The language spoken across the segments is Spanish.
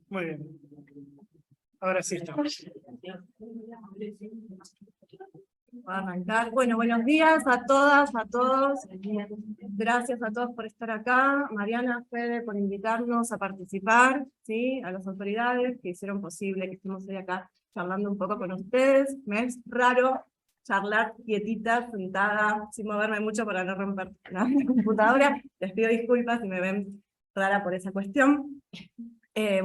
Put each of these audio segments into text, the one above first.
Muy bien. Ahora sí estamos. Voy a arrancar. Bueno, buenos días a todas, a todos. Gracias a todos por estar acá. Mariana, Fede, por invitarnos a participar, ¿sí? A las autoridades que hicieron posible que estemos hoy acá charlando un poco con ustedes. Me es raro charlar quietita, sentada, sin moverme mucho para no romper la computadora. Les pido disculpas si me ven rara por esa cuestión. Fede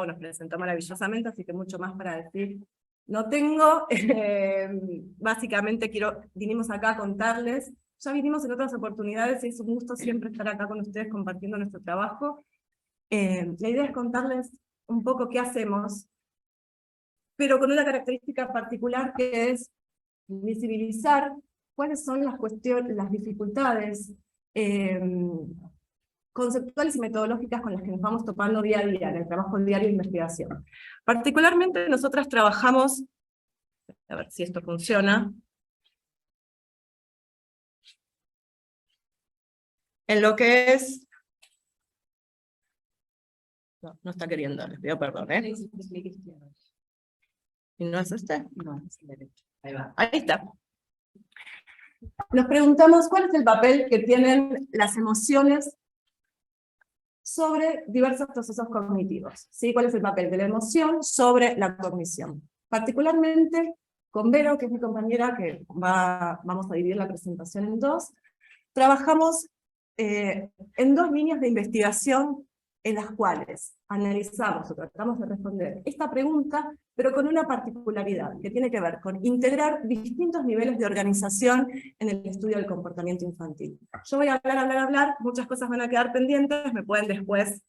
nos presentó maravillosamente, así que mucho más para decir no tengo. Básicamente vinimos acá a contarles, ya vinimos en otras oportunidades y es un gusto siempre estar acá con ustedes compartiendo nuestro trabajo. La idea es contarles un poco qué hacemos, pero con una característica particular que es visibilizar cuáles son las cuestiones, las dificultades conceptuales y metodológicas con las que nos vamos topando día a día en el trabajo diario de investigación. Particularmente nosotras trabajamos, a ver si esto funciona, en lo que es... No está queriendo, les pido perdón, ¿eh? ¿Y no es este? No, es el derecho. Ahí va. Ahí está. Nos preguntamos cuál es el papel que tienen las emociones sobre diversos procesos cognitivos, ¿sí? ¿Cuál es el papel de la emoción sobre la cognición? Particularmente con Vero, que es mi compañera, que vamos a dividir la presentación en dos, trabajamos en dos líneas de investigación en las cuales analizamos o tratamos de responder esta pregunta, pero con una particularidad que tiene que ver con integrar distintos niveles de organización en el estudio del comportamiento infantil. Yo voy a hablar, muchas cosas van a quedar pendientes, me pueden después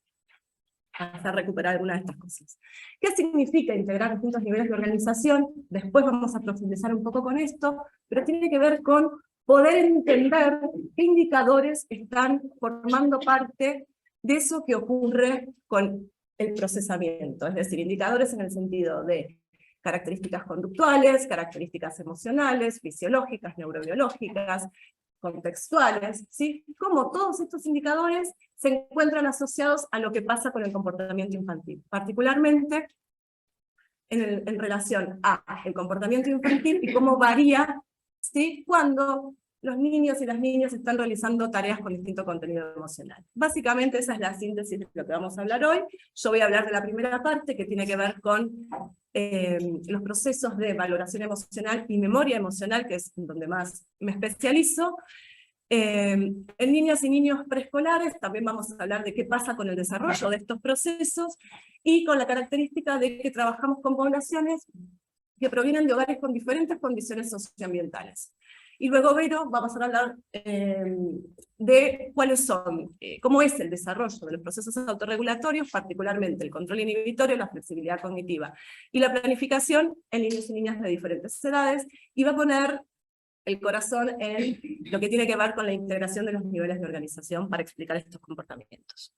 hacer recuperar alguna de estas cosas. ¿Qué significa integrar distintos niveles de organización? Después vamos a profundizar un poco con esto, pero tiene que ver con poder entender qué indicadores están formando parte de eso que ocurre con el procesamiento, es decir, indicadores en el sentido de características conductuales, características emocionales, fisiológicas, neurobiológicas, contextuales, ¿sí? Cómo todos estos indicadores se encuentran asociados a lo que pasa con el comportamiento infantil, particularmente en relación al comportamiento infantil y cómo varía, ¿sí? Cuando los niños y las niñas están realizando tareas con distinto contenido emocional. Básicamente esa es la síntesis de lo que vamos a hablar hoy. Yo voy a hablar de la primera parte, que tiene que ver con los procesos de valoración emocional y memoria emocional, que es donde más me especializo. En niñas y niños preescolares también vamos a hablar de qué pasa con el desarrollo de estos procesos y con la característica de que trabajamos con poblaciones que provienen de hogares con diferentes condiciones socioambientales. Y luego, Vero, vamos a hablar de cuáles son, cómo es el desarrollo de los procesos autorregulatorios, particularmente el control inhibitorio, la flexibilidad cognitiva y la planificación en niños y niñas de diferentes edades, y va a poner el corazón en lo que tiene que ver con la integración de los niveles de organización para explicar estos comportamientos.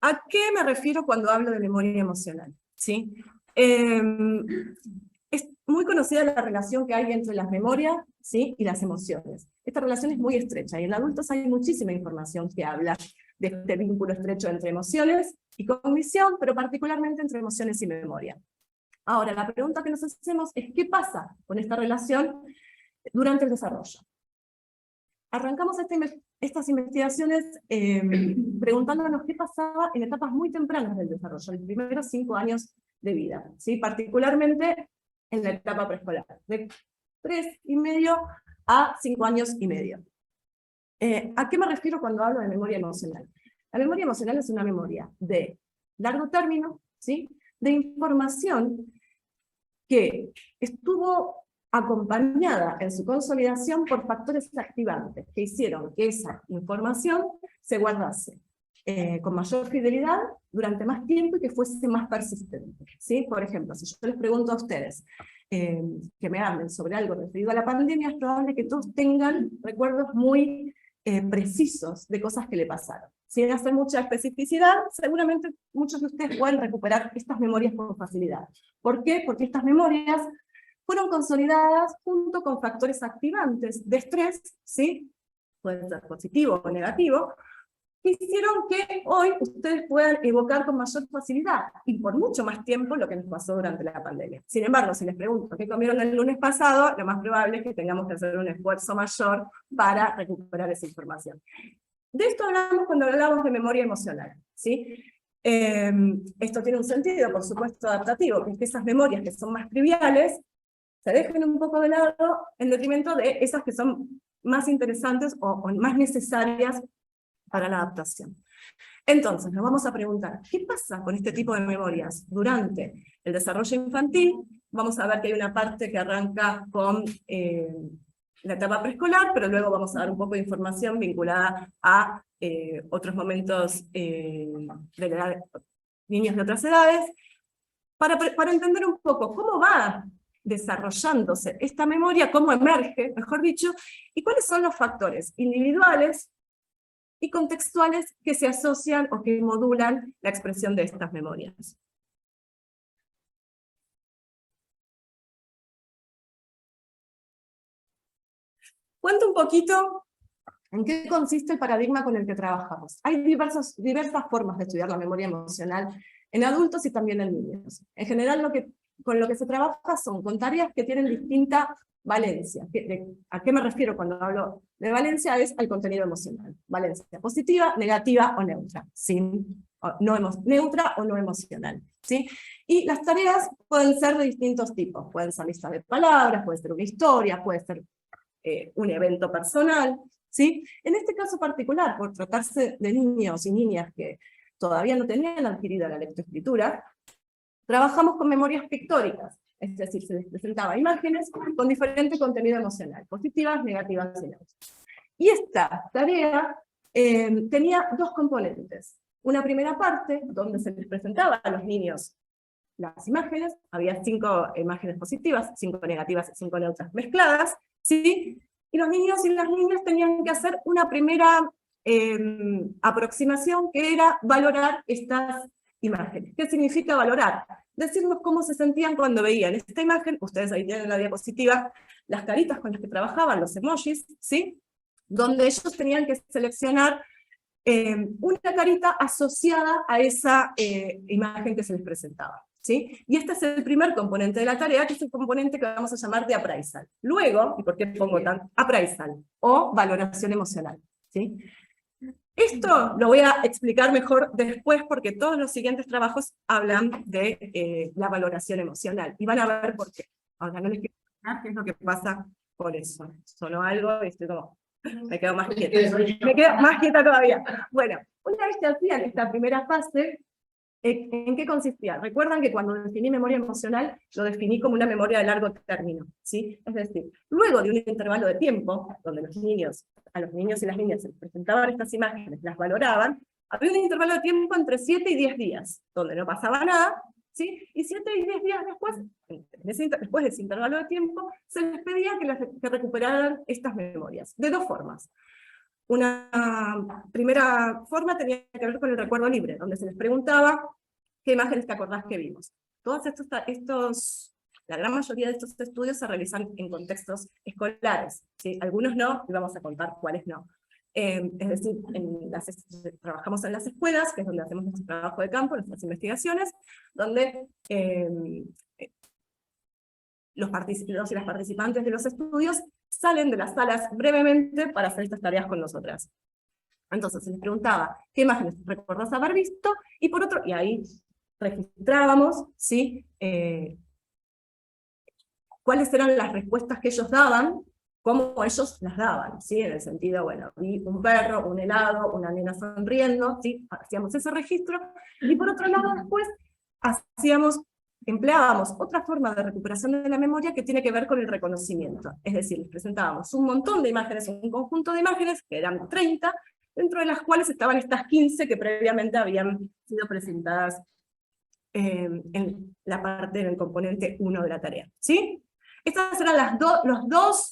¿A qué me refiero cuando hablo de memoria emocional? ¿Sí? Es muy conocida la relación que hay entre las memorias, ¿sí? Y las emociones. Esta relación es muy estrecha, y en adultos hay muchísima información que habla de este vínculo estrecho entre emociones y cognición, pero particularmente entre emociones y memoria. Ahora, la pregunta que nos hacemos es ¿qué pasa con esta relación durante el desarrollo? Arrancamos estas investigaciones preguntándonos qué pasaba en etapas muy tempranas del desarrollo, los primeros 5 años de vida, ¿sí? Particularmente en la etapa preescolar, de 3,5 a 5 años y medio. ¿A qué me refiero cuando hablo de memoria emocional? La memoria emocional es una memoria de largo término, ¿sí? De información que estuvo acompañada en su consolidación por factores activantes que hicieron que esa información se guardase con mayor fidelidad durante más tiempo y que fuese más persistente, ¿sí? Por ejemplo, si yo les pregunto a ustedes que me hablen sobre algo referido a la pandemia, es probable que todos tengan recuerdos muy precisos de cosas que le pasaron. Sin hacer mucha especificidad, seguramente muchos de ustedes pueden recuperar estas memorias con facilidad. ¿Por qué? Porque estas memorias fueron consolidadas junto con factores activantes de estrés, ¿sí? puede ser positivo o negativo, que hicieron que hoy ustedes puedan evocar con mayor facilidad, y por mucho más tiempo, lo que nos pasó durante la pandemia. Sin embargo, si les pregunto qué comieron el lunes pasado, lo más probable es que tengamos que hacer un esfuerzo mayor para recuperar esa información. De esto hablamos cuando hablamos de memoria emocional, ¿sí? Esto tiene un sentido, por supuesto, adaptativo, que es que esas memorias que son más triviales se dejen un poco de lado en detrimento de esas que son más interesantes o más necesarias para la adaptación. Entonces, nos vamos a preguntar, ¿qué pasa con este tipo de memorias durante el desarrollo infantil? Vamos a ver que hay una parte que arranca con la etapa preescolar, pero luego vamos a dar un poco de información vinculada a otros momentos de la edad, niños de otras edades, para entender un poco cómo va desarrollándose esta memoria, cómo emerge, mejor dicho, y cuáles son los factores individuales y contextuales que se asocian o que modulan la expresión de estas memorias. Cuento un poquito en qué consiste el paradigma con el que trabajamos. Hay diversas formas de estudiar la memoria emocional en adultos y también en niños. En general, con lo que se trabaja son con tareas que tienen distinta valencia. ¿A qué me refiero cuando hablo de valencia? Es al contenido emocional. Valencia positiva, negativa o neutra. Neutra o no emocional. ¿Sí? Y las tareas pueden ser de distintos tipos. Pueden ser listas de palabras, puede ser una historia, puede ser un evento personal. ¿Sí? En este caso particular, por tratarse de niños y niñas que todavía no tenían adquirida la lectoescritura, trabajamos con memorias pictóricas, es decir, se les presentaba imágenes con diferente contenido emocional, positivas, negativas y neutras. Y esta tarea tenía dos componentes. Una primera parte, donde se les presentaba a los niños las imágenes, había 5 imágenes positivas, 5 negativas y 5 neutras mezcladas, ¿sí? Y los niños y las niñas tenían que hacer una primera aproximación, que era valorar estas imágenes. ¿Qué significa valorar? Decirnos cómo se sentían cuando veían esta imagen. Ustedes ahí tienen en la diapositiva las caritas con las que trabajaban, los emojis, ¿sí? Donde ellos tenían que seleccionar una carita asociada a esa imagen que se les presentaba. ¿Sí? Y este es el primer componente de la tarea, que es el componente que vamos a llamar de appraisal. Luego, ¿y por qué pongo tan appraisal? O valoración emocional. ¿Sí? Esto lo voy a explicar mejor después, porque todos los siguientes trabajos hablan de la valoración emocional, y van a ver por qué. Ahora no les quiero explicar qué es lo que pasa con eso. Sonó algo y estoy como, me quedo más quieta. Me quedo más quieta todavía. Bueno, una vez que hacían esta primera fase, ¿en qué consistía? Recuerdan que cuando definí memoria emocional, lo definí como una memoria de largo término, ¿sí? Es decir, luego de un intervalo de tiempo, donde a los niños y las niñas se les presentaban estas imágenes, las valoraban, había un intervalo de tiempo entre 7 y 10 días, donde no pasaba nada, ¿sí? Y 7 y 10 días después de ese intervalo de tiempo, se les pedía que recuperaran estas memorias, de dos formas. Una primera forma tenía que ver con el recuerdo libre, donde se les preguntaba qué imágenes te acordás que vimos. La gran mayoría de estos estudios se realizan en contextos escolares, ¿sí? Algunos no, y vamos a contar cuáles no. Es decir, trabajamos en las escuelas, que es donde hacemos nuestro trabajo de campo, nuestras investigaciones, donde los y las participantes de los estudios salen de las salas brevemente para hacer estas tareas con nosotras. Entonces se les preguntaba qué imágenes recordás haber visto, y ahí registrábamos, ¿sí? Cuáles eran las respuestas que ellos daban, cómo ellos las daban, ¿sí? En el sentido, bueno, vi un perro, un helado, una nena sonriendo, ¿sí? Hacíamos ese registro, y por otro lado después empleábamos otra forma de recuperación de la memoria que tiene que ver con el reconocimiento. Es decir, les presentábamos un montón de imágenes, un conjunto de imágenes, que eran 30, dentro de las cuales estaban estas 15 que previamente habían sido presentadas en el componente 1 de la tarea. ¿Sí? Estas eran las dos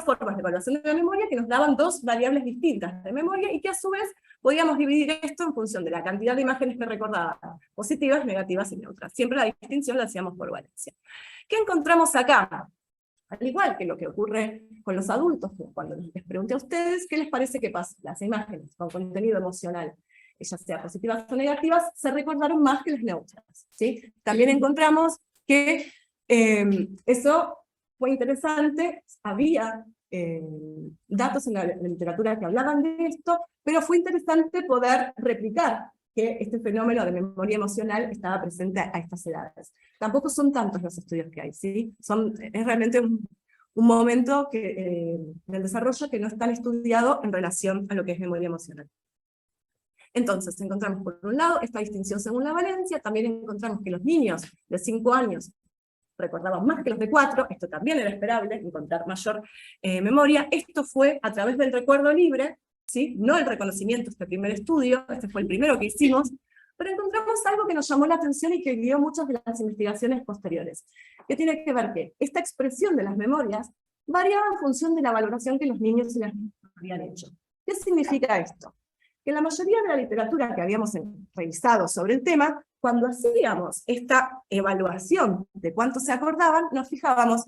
formas de evaluación de la memoria que nos daban dos variables distintas de memoria, y que a su vez podíamos dividir esto en función de la cantidad de imágenes que recordaban, positivas, negativas y neutras. Siempre la distinción la hacíamos por valencia. ¿Qué encontramos acá? Al igual que lo que ocurre con los adultos, cuando les pregunté a ustedes qué les parece que pasa, las imágenes con contenido emocional, ya sea positivas o negativas, se recordaron más que las neutras, ¿sí? También encontramos que eso fue interesante, había datos en la literatura que hablaban de esto, pero fue interesante poder replicar que este fenómeno de memoria emocional estaba presente a estas edades. Tampoco son tantos los estudios que hay, ¿sí? Es realmente un momento del desarrollo que no es tan estudiado en relación a lo que es memoria emocional. Entonces, encontramos por un lado esta distinción según la valencia, también encontramos que los niños de 5 años recordaban más que los de 4, esto también era esperable, encontrar mayor memoria. Esto fue a través del recuerdo libre, ¿sí? No el reconocimiento, este primer estudio, este fue el primero que hicimos, pero encontramos algo que nos llamó la atención y que guió muchas de las investigaciones posteriores, que tiene que ver que esta expresión de las memorias variaba en función de la valoración que los niños y las niñas habían hecho. ¿Qué significa esto? Que la mayoría de la literatura que habíamos revisado sobre el tema, cuando hacíamos esta evaluación de cuánto se acordaban, nos fijábamos,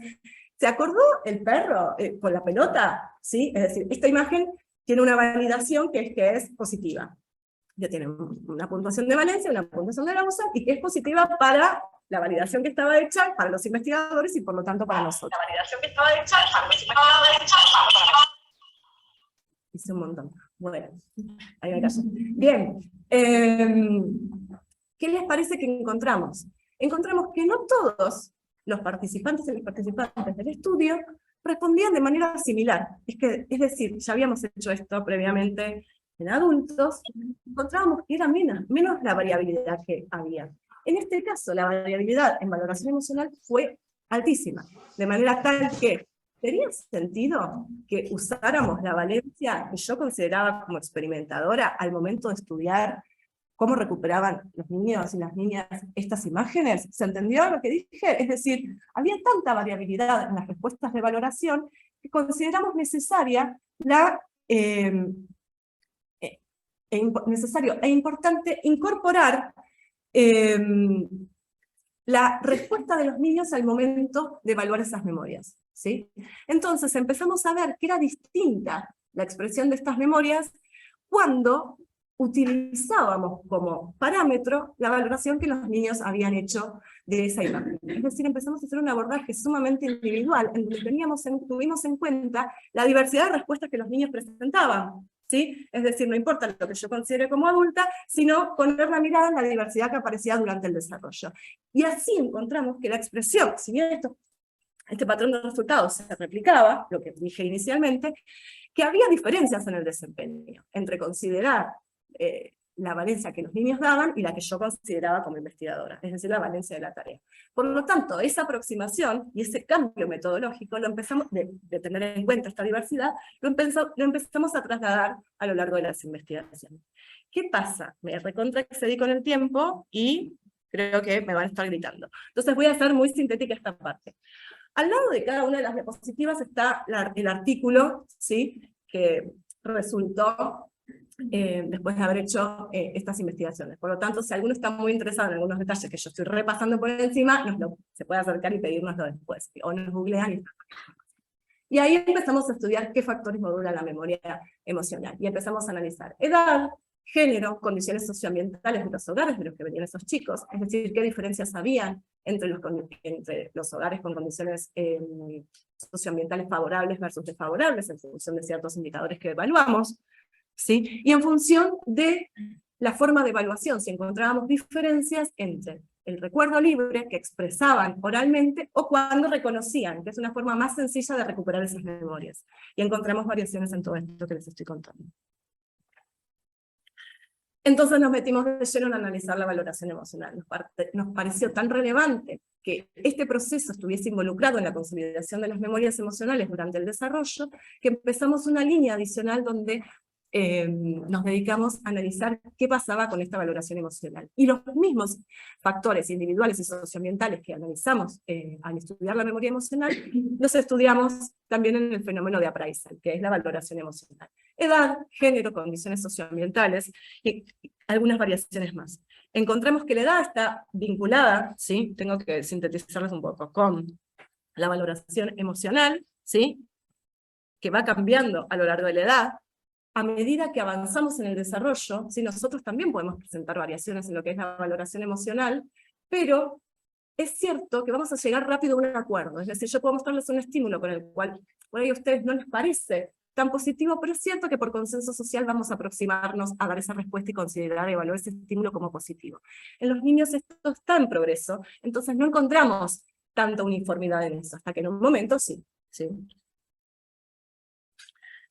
¿se acordó el perro con la pelota? ¿Sí? Es decir, esta imagen tiene una validación que es positiva. Ya tiene una puntuación de valencia, una puntuación de Gauss, y que es positiva para la validación que estaba hecha para los investigadores y por lo tanto para nosotros. La validación que estaba hecha para los investigadores hice un montón. Bueno, ahí me callo. Bien, ¿qué les parece que encontramos? Encontramos que no todos los participantes y las participantes del estudio respondían de manera similar. Es decir, ya habíamos hecho esto previamente en adultos, encontrábamos que era menos la variabilidad que había. En este caso, la variabilidad en valoración emocional fue altísima, de manera tal que ¿tenía sentido que usáramos la valencia que yo consideraba como experimentadora al momento de estudiar cómo recuperaban los niños y las niñas estas imágenes? ¿Se entendió lo que dije? Es decir, había tanta variabilidad en las respuestas de valoración que consideramos necesario e importante incorporar la respuesta de los niños al momento de evaluar esas memorias, ¿sí? Entonces empezamos a ver que era distinta la expresión de estas memorias cuando utilizábamos como parámetro la valoración que los niños habían hecho de esa imagen. Es decir, empezamos a hacer un abordaje sumamente individual, en donde tuvimos en cuenta la diversidad de respuestas que los niños presentaban, ¿sí? Es decir, no importa lo que yo considere como adulta, sino poner la mirada en la diversidad que aparecía durante el desarrollo. Y así encontramos que la expresión, si bien este patrón de resultados se replicaba, lo que dije inicialmente, que había diferencias en el desempeño, entre considerar la valencia que los niños daban y la que yo consideraba como investigadora, es decir, la valencia de la tarea. Por lo tanto, esa aproximación y ese cambio metodológico lo empezamos, de tener en cuenta esta diversidad, lo empezamos a trasladar a lo largo de las investigaciones. ¿Qué pasa? Me recontraexcedí con el tiempo y creo que me van a estar gritando. Entonces voy a hacer muy sintética esta parte. Al lado de cada una de las diapositivas está el artículo, ¿sí?, que resultó después de haber hecho estas investigaciones. Por lo tanto, si alguno está muy interesado en algunos detalles que yo estoy repasando por encima, se puede acercar y pedírnoslo después, o nos googlean. Y ahí empezamos a estudiar qué factores modulan la memoria emocional, y empezamos a analizar edad, género, condiciones socioambientales de los hogares de los que venían esos chicos, es decir, qué diferencias habían entre los hogares con condiciones socioambientales favorables versus desfavorables, en función de ciertos indicadores que evaluamos, ¿sí? Y en función de la forma de evaluación, si encontrábamos diferencias entre el recuerdo libre que expresaban oralmente o cuando reconocían, que es una forma más sencilla de recuperar esas memorias. Y encontramos variaciones en todo esto que les estoy contando. Entonces nos metimos de lleno en analizar la valoración emocional. Nos pareció tan relevante que este proceso estuviese involucrado en la consolidación de las memorias emocionales durante el desarrollo, que empezamos una línea adicional donde nos dedicamos a analizar qué pasaba con esta valoración emocional. Y los mismos factores individuales y socioambientales que analizamos al estudiar la memoria emocional, los estudiamos también en el fenómeno de appraisal, que es la valoración emocional. Edad, género, condiciones socioambientales y algunas variaciones más. Encontramos que la edad está vinculada, ¿sí? Tengo que sintetizarles un poco, con la valoración emocional, ¿sí? Que va cambiando a lo largo de la edad. A medida que avanzamos en el desarrollo, ¿sí? Nosotros también podemos presentar variaciones en lo que es la valoración emocional, pero es cierto que vamos a llegar rápido a un acuerdo. Es decir, yo puedo mostrarles un estímulo con el cual por ahí a ustedes no les parece tan positivo, pero es cierto que por consenso social vamos a aproximarnos a dar esa respuesta y considerar y evaluar ese estímulo como positivo. En los niños esto está en progreso, entonces no encontramos tanta uniformidad en eso, hasta que en un momento sí.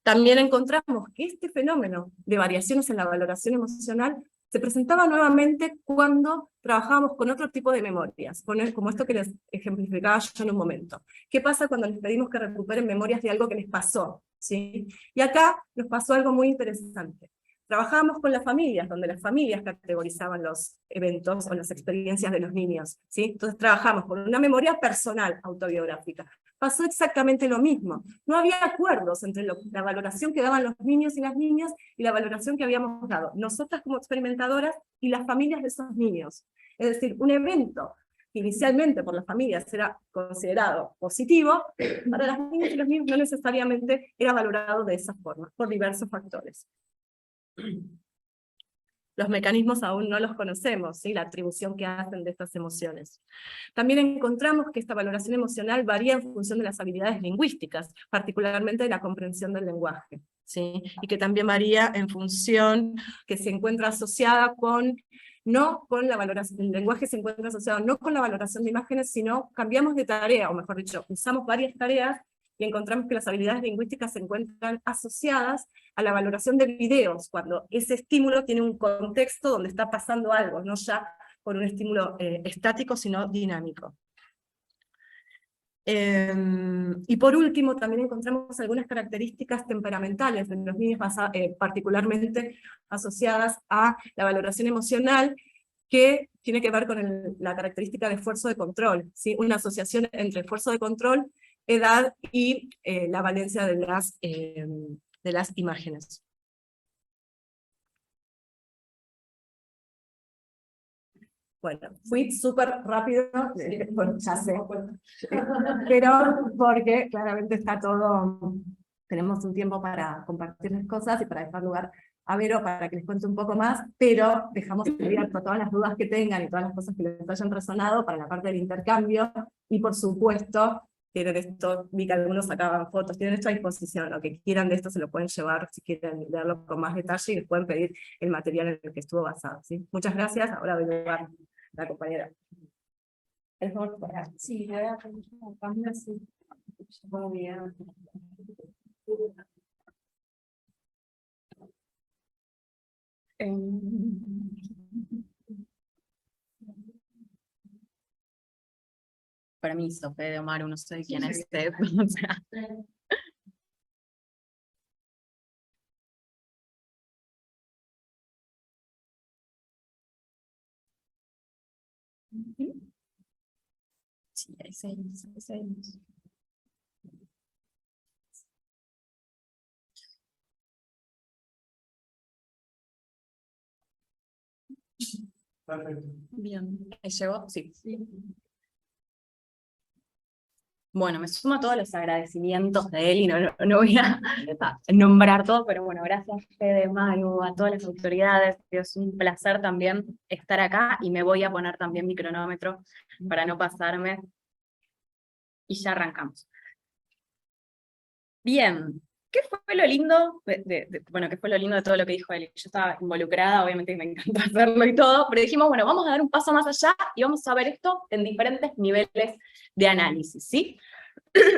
También encontramos que este fenómeno de variaciones en la valoración emocional se presentaba nuevamente cuando trabajábamos con otro tipo de memorias, como esto que les ejemplificaba yo en un momento. ¿Qué pasa cuando les pedimos que recuperen memorias de algo que les pasó? ¿Sí? Y acá nos pasó algo muy interesante. Trabajábamos con las familias, donde las familias categorizaban los eventos o las experiencias de los niños, ¿sí? Entonces trabajamos con una memoria personal autobiográfica. Pasó exactamente lo mismo. No había acuerdos entre la valoración que daban los niños y las niñas y la valoración que habíamos dado nosotras como experimentadoras y las familias de esos niños. Es decir, un evento que inicialmente por las familias era considerado positivo, para las niñas y los niños no necesariamente era valorado de esa forma, por diversos factores. Los mecanismos aún no los conocemos, ¿sí? La atribución que hacen de estas emociones. También encontramos que esta valoración emocional varía en función de las habilidades lingüísticas, particularmente de la comprensión del lenguaje, ¿sí? Y que también varía en función que se encuentra asociada con, no con la valoración, el lenguaje se encuentra asociado no con la valoración de imágenes, sino cambiamos de tarea, o mejor dicho, usamos varias tareas y encontramos que las habilidades lingüísticas se encuentran asociadas a la valoración de videos, cuando ese estímulo tiene un contexto donde está pasando algo, no ya por un estímulo estático, sino dinámico. Y por último, también encontramos algunas características temperamentales de los niños, particularmente asociadas a la valoración emocional, que tiene que ver con la característica de esfuerzo de control, ¿sí? Una asociación entre esfuerzo de control, edad y la valencia de las imágenes. Bueno, fui súper rápido, ya sé, pero porque claramente está todo, tenemos un tiempo para compartir las cosas y para dejar lugar a Vero para que les cuente un poco más, pero dejamos abierto todas las dudas que tengan y todas las cosas que les hayan resonado para la parte del intercambio, y por supuesto, tienen esto, vi que algunos sacaban fotos, tienen esto a disposición, lo que quieran de esto se lo pueden llevar si quieren leerlo con más detalle y les pueden pedir el material en el que estuvo basado, ¿sí? Muchas gracias, ahora voy a llevar la compañera. Sí, le voy a poner una página así. Muy bien. Permiso, Fede Omar, no sé quién es usted. O sea. Sí, ahí seguimos. Perfecto. Bien, ¿ahí llegó? Sí. Bueno, me sumo a todos los agradecimientos de él y no voy a nombrar todo, pero bueno, gracias Fede, Maru, a todas las autoridades, es un placer también estar acá y me voy a poner también mi cronómetro para no pasarme y ya arrancamos. Bien, ¿qué fue lo lindo? ¿Qué fue lo lindo de todo lo que dijo él? Yo estaba involucrada, obviamente me encantó hacerlo y todo, pero dijimos, bueno, vamos a dar un paso más allá y vamos a ver esto en diferentes niveles de análisis, ¿sí?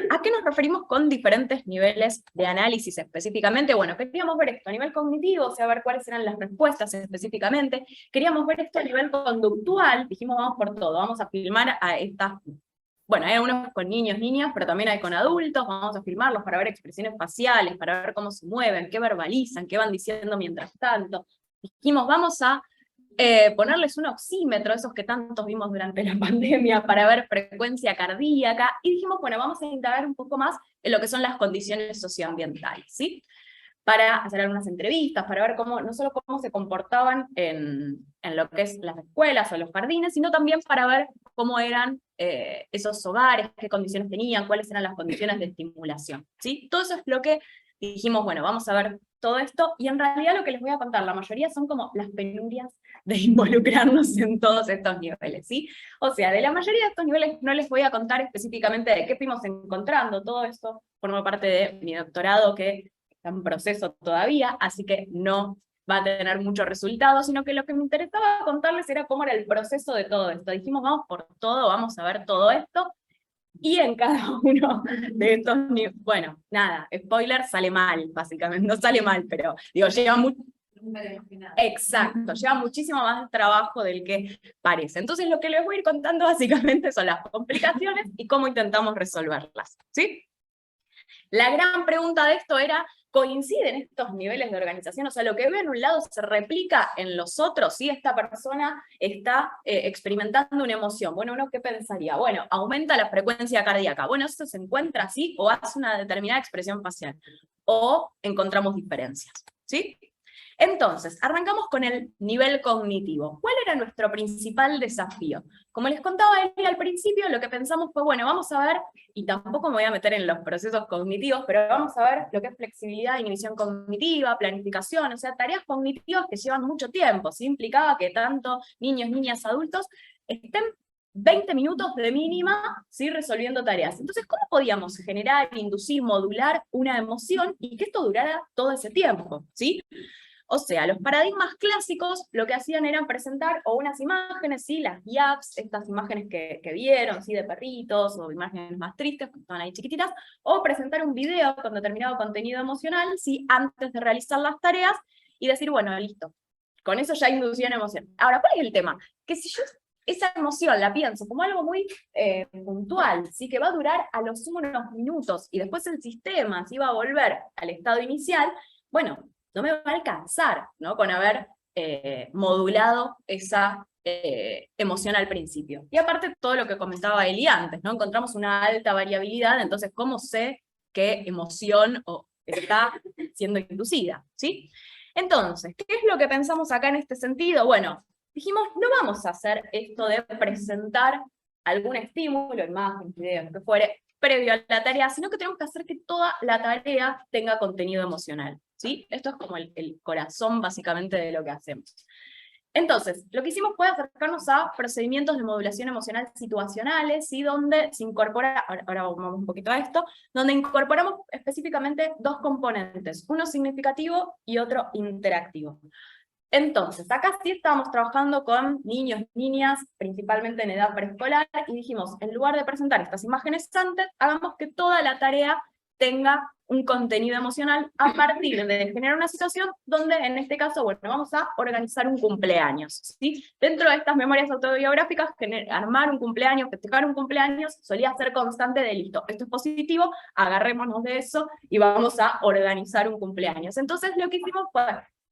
¿A qué nos referimos con diferentes niveles de análisis específicamente? Bueno, queríamos ver esto a nivel cognitivo, o sea, ver cuáles eran las respuestas específicamente. Queríamos ver esto a nivel conductual, dijimos, vamos por todo, vamos a filmar a estas. Bueno, hay algunos con niños, niñas, pero también hay con adultos, vamos a filmarlos para ver expresiones faciales, para ver cómo se mueven, qué verbalizan, qué van diciendo mientras tanto. Dijimos, vamos a ponerles un oxímetro, esos que tantos vimos durante la pandemia, para ver frecuencia cardíaca, y dijimos, bueno, vamos a indagar un poco más en lo que son las condiciones socioambientales, ¿sí? para hacer algunas entrevistas, para ver cómo, no solo cómo se comportaban en lo que es las escuelas o los jardines, sino también para ver cómo eran esos hogares, qué condiciones tenían, cuáles eran las condiciones de estimulación, ¿sí? Todo eso es lo que dijimos, bueno, vamos a ver todo esto, y en realidad lo que les voy a contar, la mayoría son como las penurias de involucrarnos en todos estos niveles, ¿sí? O sea, de la mayoría de estos niveles no les voy a contar específicamente de qué fuimos encontrando, todo esto forma parte de mi doctorado que está en proceso todavía, así que no va a tener mucho resultado, sino que lo que me interesaba contarles era cómo era el proceso de todo esto. Dijimos, vamos por todo, vamos a ver todo esto, y en cada uno de estos niveles, bueno, nada, spoiler, sale mal, básicamente, no sale mal, pero digo, lleva mucho. Exacto, lleva muchísimo más trabajo del que parece. Entonces lo que les voy a ir contando básicamente son las complicaciones y cómo intentamos resolverlas, ¿sí? La gran pregunta de esto era, ¿coinciden estos niveles de organización? O sea, lo que veo en un lado se replica en los otros, ¿sí? Esta persona está experimentando una emoción. Bueno, ¿uno qué pensaría? Bueno, aumenta la frecuencia cardíaca. Bueno, ¿eso se encuentra así o hace una determinada expresión facial? O encontramos diferencias, ¿sí? Entonces, arrancamos con el nivel cognitivo. ¿Cuál era nuestro principal desafío? Como les contaba Eli al principio, lo que pensamos fue, bueno, vamos a ver, y tampoco me voy a meter en los procesos cognitivos, pero vamos a ver lo que es flexibilidad, inhibición cognitiva, planificación, o sea, tareas cognitivas que llevan mucho tiempo, ¿sí? Implicaba que tanto niños, niñas, adultos estén 20 minutos de mínima, ¿sí? Resolviendo tareas. Entonces, ¿cómo podíamos generar, inducir, modular una emoción y que esto durara todo ese tiempo, ¿sí? O sea, los paradigmas clásicos lo que hacían era presentar o unas imágenes, ¿sí? Las GIAFs, estas imágenes que vieron, ¿sí? De perritos, o imágenes más tristes, que estaban ahí chiquititas, o presentar un video con determinado contenido emocional, ¿sí? Antes de realizar las tareas, y decir, bueno, listo, con eso ya inducí una emoción. Ahora, ¿cuál es el tema? Que si yo esa emoción la pienso como algo muy puntual, ¿sí? Que va a durar a lo sumo unos minutos, y después el sistema ¿sí? Va a volver al estado inicial, bueno, no me va a alcanzar, ¿no? Con haber modulado esa emoción al principio. Y aparte todo lo que comentaba Eli antes, ¿no? Encontramos una alta variabilidad, entonces ¿cómo sé qué emoción está siendo inducida? ¿Sí? Entonces, ¿qué es lo que pensamos acá en este sentido? Bueno, dijimos, no vamos a hacer esto de presentar algún estímulo, imagen, video, lo que fuere, previo a la tarea, sino que tenemos que hacer que toda la tarea tenga contenido emocional, ¿sí? Esto es como el corazón, básicamente, de lo que hacemos. Entonces, lo que hicimos fue acercarnos a procedimientos de modulación emocional situacionales, ¿sí? Donde se incorpora, ahora vamos un poquito a esto, donde incorporamos específicamente dos componentes, uno significativo y otro interactivo. Entonces, acá sí estábamos trabajando con niños, niñas, principalmente en edad preescolar, y dijimos, en lugar de presentar estas imágenes antes, hagamos que toda la tarea tenga un contenido emocional a partir de generar una situación donde, en este caso, bueno, vamos a organizar un cumpleaños, ¿sí? Dentro de estas memorias autobiográficas, armar un cumpleaños, festejar un cumpleaños, solía ser constante de listo, esto es positivo, agarrémonos de eso y vamos a organizar un cumpleaños. Entonces, lo que hicimos fue,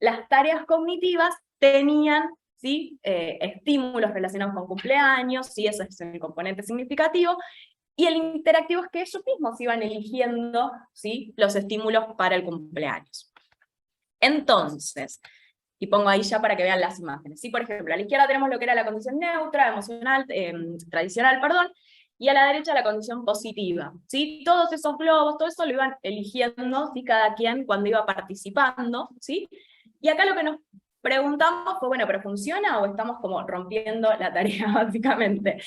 las tareas cognitivas tenían ¿sí? Estímulos relacionados con cumpleaños, ¿sí? Eso es el componente significativo, y el interactivo es que ellos mismos iban eligiendo ¿sí? Los estímulos para el cumpleaños. Entonces, y pongo ahí ya para que vean las imágenes, ¿sí? Por ejemplo, a la izquierda tenemos lo que era la condición neutra, emocional, tradicional, perdón, y a la derecha la condición positiva, ¿sí? Todos esos globos, todo eso lo iban eligiendo, ¿sí? Cada quien cuando iba participando, ¿sí? Y acá lo que nos preguntamos fue, bueno, ¿pero funciona o estamos como rompiendo la tarea, básicamente?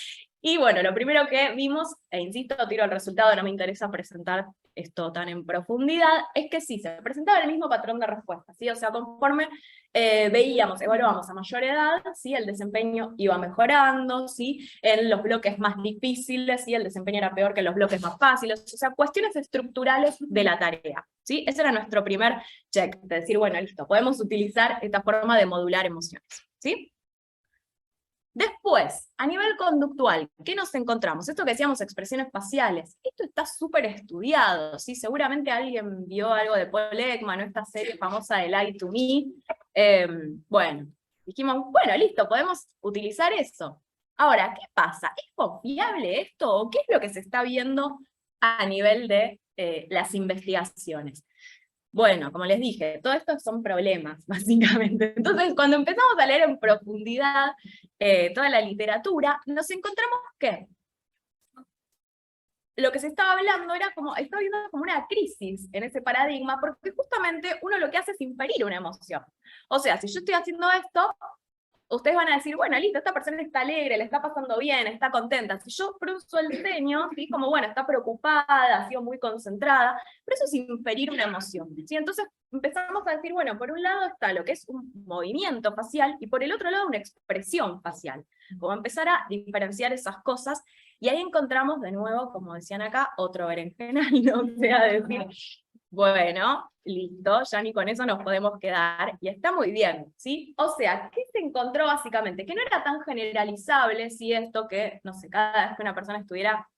Y bueno, lo primero que vimos, e insisto, tiro el resultado, no me interesa presentar esto tan en profundidad, es que sí, se presentaba el mismo patrón de respuesta, ¿sí? O sea, conforme veíamos, evaluamos a mayor edad, ¿sí? El desempeño iba mejorando, ¿sí? En los bloques más difíciles, ¿sí? El desempeño era peor que en los bloques más fáciles, o sea, cuestiones estructurales de la tarea, ¿sí? Ese era nuestro primer check, de decir, bueno, listo, podemos utilizar esta forma de modular emociones, ¿sí? Después, a nivel conductual, ¿qué nos encontramos? Esto que decíamos, expresiones faciales, esto está súper estudiado, ¿sí? Seguramente alguien vio algo de Paul Ekman, ¿no? Esta serie famosa de Lie to Me. Bueno, dijimos, bueno, listo, podemos utilizar eso. Ahora, ¿qué pasa? ¿Es confiable esto? ¿O qué es lo que se está viendo a nivel de las investigaciones? Bueno, como les dije, todo esto son problemas, básicamente. Entonces, cuando empezamos a leer en profundidad toda la literatura, nos encontramos que lo que se estaba hablando era como, estaba viendo como una crisis en ese paradigma, porque justamente uno lo que hace es inferir una emoción. O sea, si yo estoy haciendo esto, ustedes van a decir, bueno, listo, esta persona está alegre, le está pasando bien, está contenta. Si yo frunzo el ceño, ¿sí? Como, bueno, está preocupada, ha sido muy concentrada, pero eso es inferir una emoción, ¿sí? Entonces empezamos a decir, bueno, por un lado está lo que es un movimiento facial, y por el otro lado una expresión facial. Como empezar a diferenciar esas cosas, y ahí encontramos de nuevo, como decían acá, otro berenjenal, ¿no? O sea, decir, bueno, listo, ya ni con eso nos podemos quedar, y está muy bien, ¿sí? O sea, ¿qué se encontró básicamente? Que no era tan generalizable, si esto que, no sé, cada vez que una persona estuviera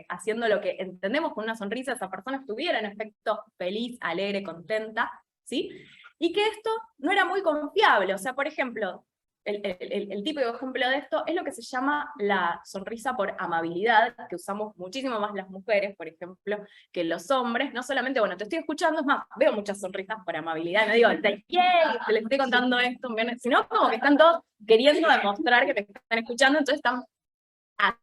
haciendo lo que entendemos con una sonrisa, esa persona estuviera en efecto feliz, alegre, contenta, ¿sí? Y que esto no era muy confiable, o sea, por ejemplo, el típico ejemplo de esto es lo que se llama la sonrisa por amabilidad, que usamos muchísimo más las mujeres, por ejemplo, que los hombres. No solamente, bueno, te estoy escuchando, es más, veo muchas sonrisas por amabilidad, no digo, ¡yay! Te les estoy contando esto, sino como que están todos queriendo demostrar que te están escuchando, entonces están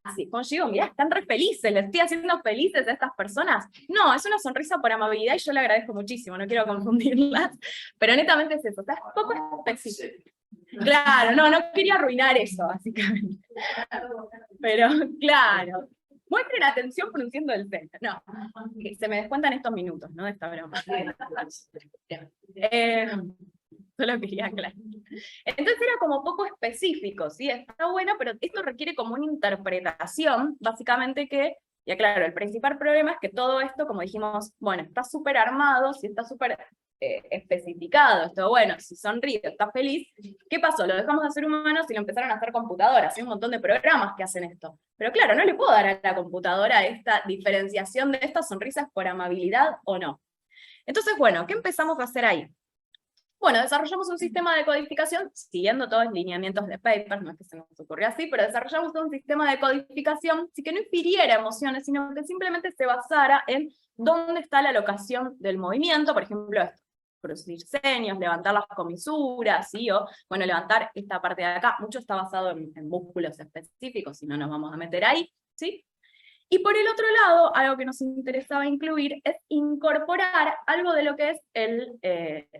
así. Cuando yo digo, mirá, están re felices, les estoy haciendo felices a estas personas. No, es una sonrisa por amabilidad y yo le agradezco muchísimo, no quiero confundirlas, pero netamente es eso, o sea, es poco específico. Claro, no quería arruinar eso, básicamente. Pero, claro, muestren atención pronunciando el ceño. No, se me descuentan estos minutos, ¿no? De esta broma. Solo quería aclarar. Entonces era como poco específico, ¿sí? Está bueno, pero esto requiere como una interpretación, básicamente que, ya claro, el principal problema es que todo esto, como dijimos, bueno, está súper armado, si está súper especificado, esto, bueno, si sonríe, está feliz, ¿qué pasó? Lo dejamos de ser humanos y lo empezaron a hacer computadoras, hay un montón de programas que hacen esto. Pero claro, no le puedo dar a la computadora esta diferenciación de estas sonrisas por amabilidad o no. Entonces, bueno, ¿qué empezamos a hacer ahí? Bueno, desarrollamos un sistema de codificación, siguiendo todos los lineamientos de Papers, no es que se nos ocurrió así, pero desarrollamos un sistema de codificación sí que no infiriera emociones, sino que simplemente se basara en dónde está la locación del movimiento, por ejemplo, esto, producir señas, levantar las comisuras, ¿sí? O, bueno, levantar esta parte de acá, mucho está basado en músculos específicos, si no nos vamos a meter ahí, ¿sí? Y por el otro lado, algo que nos interesaba incluir es incorporar algo de lo que es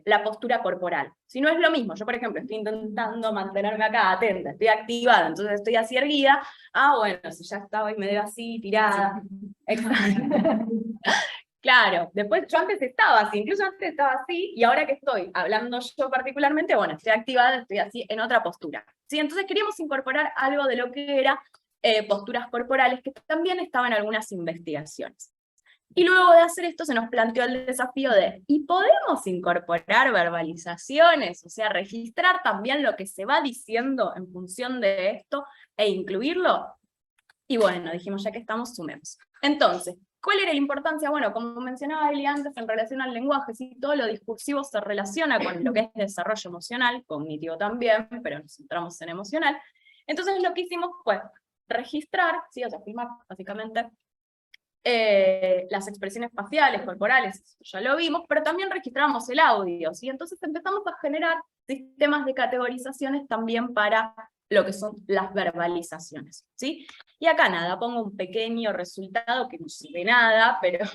la postura corporal. Si no es lo mismo, yo por ejemplo estoy intentando mantenerme acá atenta, estoy activada, entonces estoy así erguida, bueno, si ya estaba y me veo así, tirada. Exacto. Claro, después yo antes estaba así, incluso antes estaba así, y ahora que estoy hablando yo particularmente, bueno, estoy activada, estoy así en otra postura. ¿Sí? Entonces queríamos incorporar algo de lo que era posturas corporales, que también estaban en algunas investigaciones. Y luego de hacer esto se nos planteó el desafío de, ¿y podemos incorporar verbalizaciones? O sea, registrar también lo que se va diciendo en función de esto e incluirlo. Y bueno, dijimos, ya que estamos, sumemos. Entonces, ¿cuál era la importancia? Bueno, como mencionaba Eli antes, en relación al lenguaje, ¿sí? Todo lo discursivo se relaciona con lo que es desarrollo emocional, cognitivo también, pero nos centramos en emocional. Entonces lo que hicimos fue registrar, ¿sí? O sea, filmar básicamente las expresiones faciales, corporales, ya lo vimos, pero también registramos el audio, ¿sí? Entonces empezamos a generar sistemas de categorizaciones también para lo que son las verbalizaciones, ¿sí? Y acá nada, pongo un pequeño resultado que no sirve nada, pero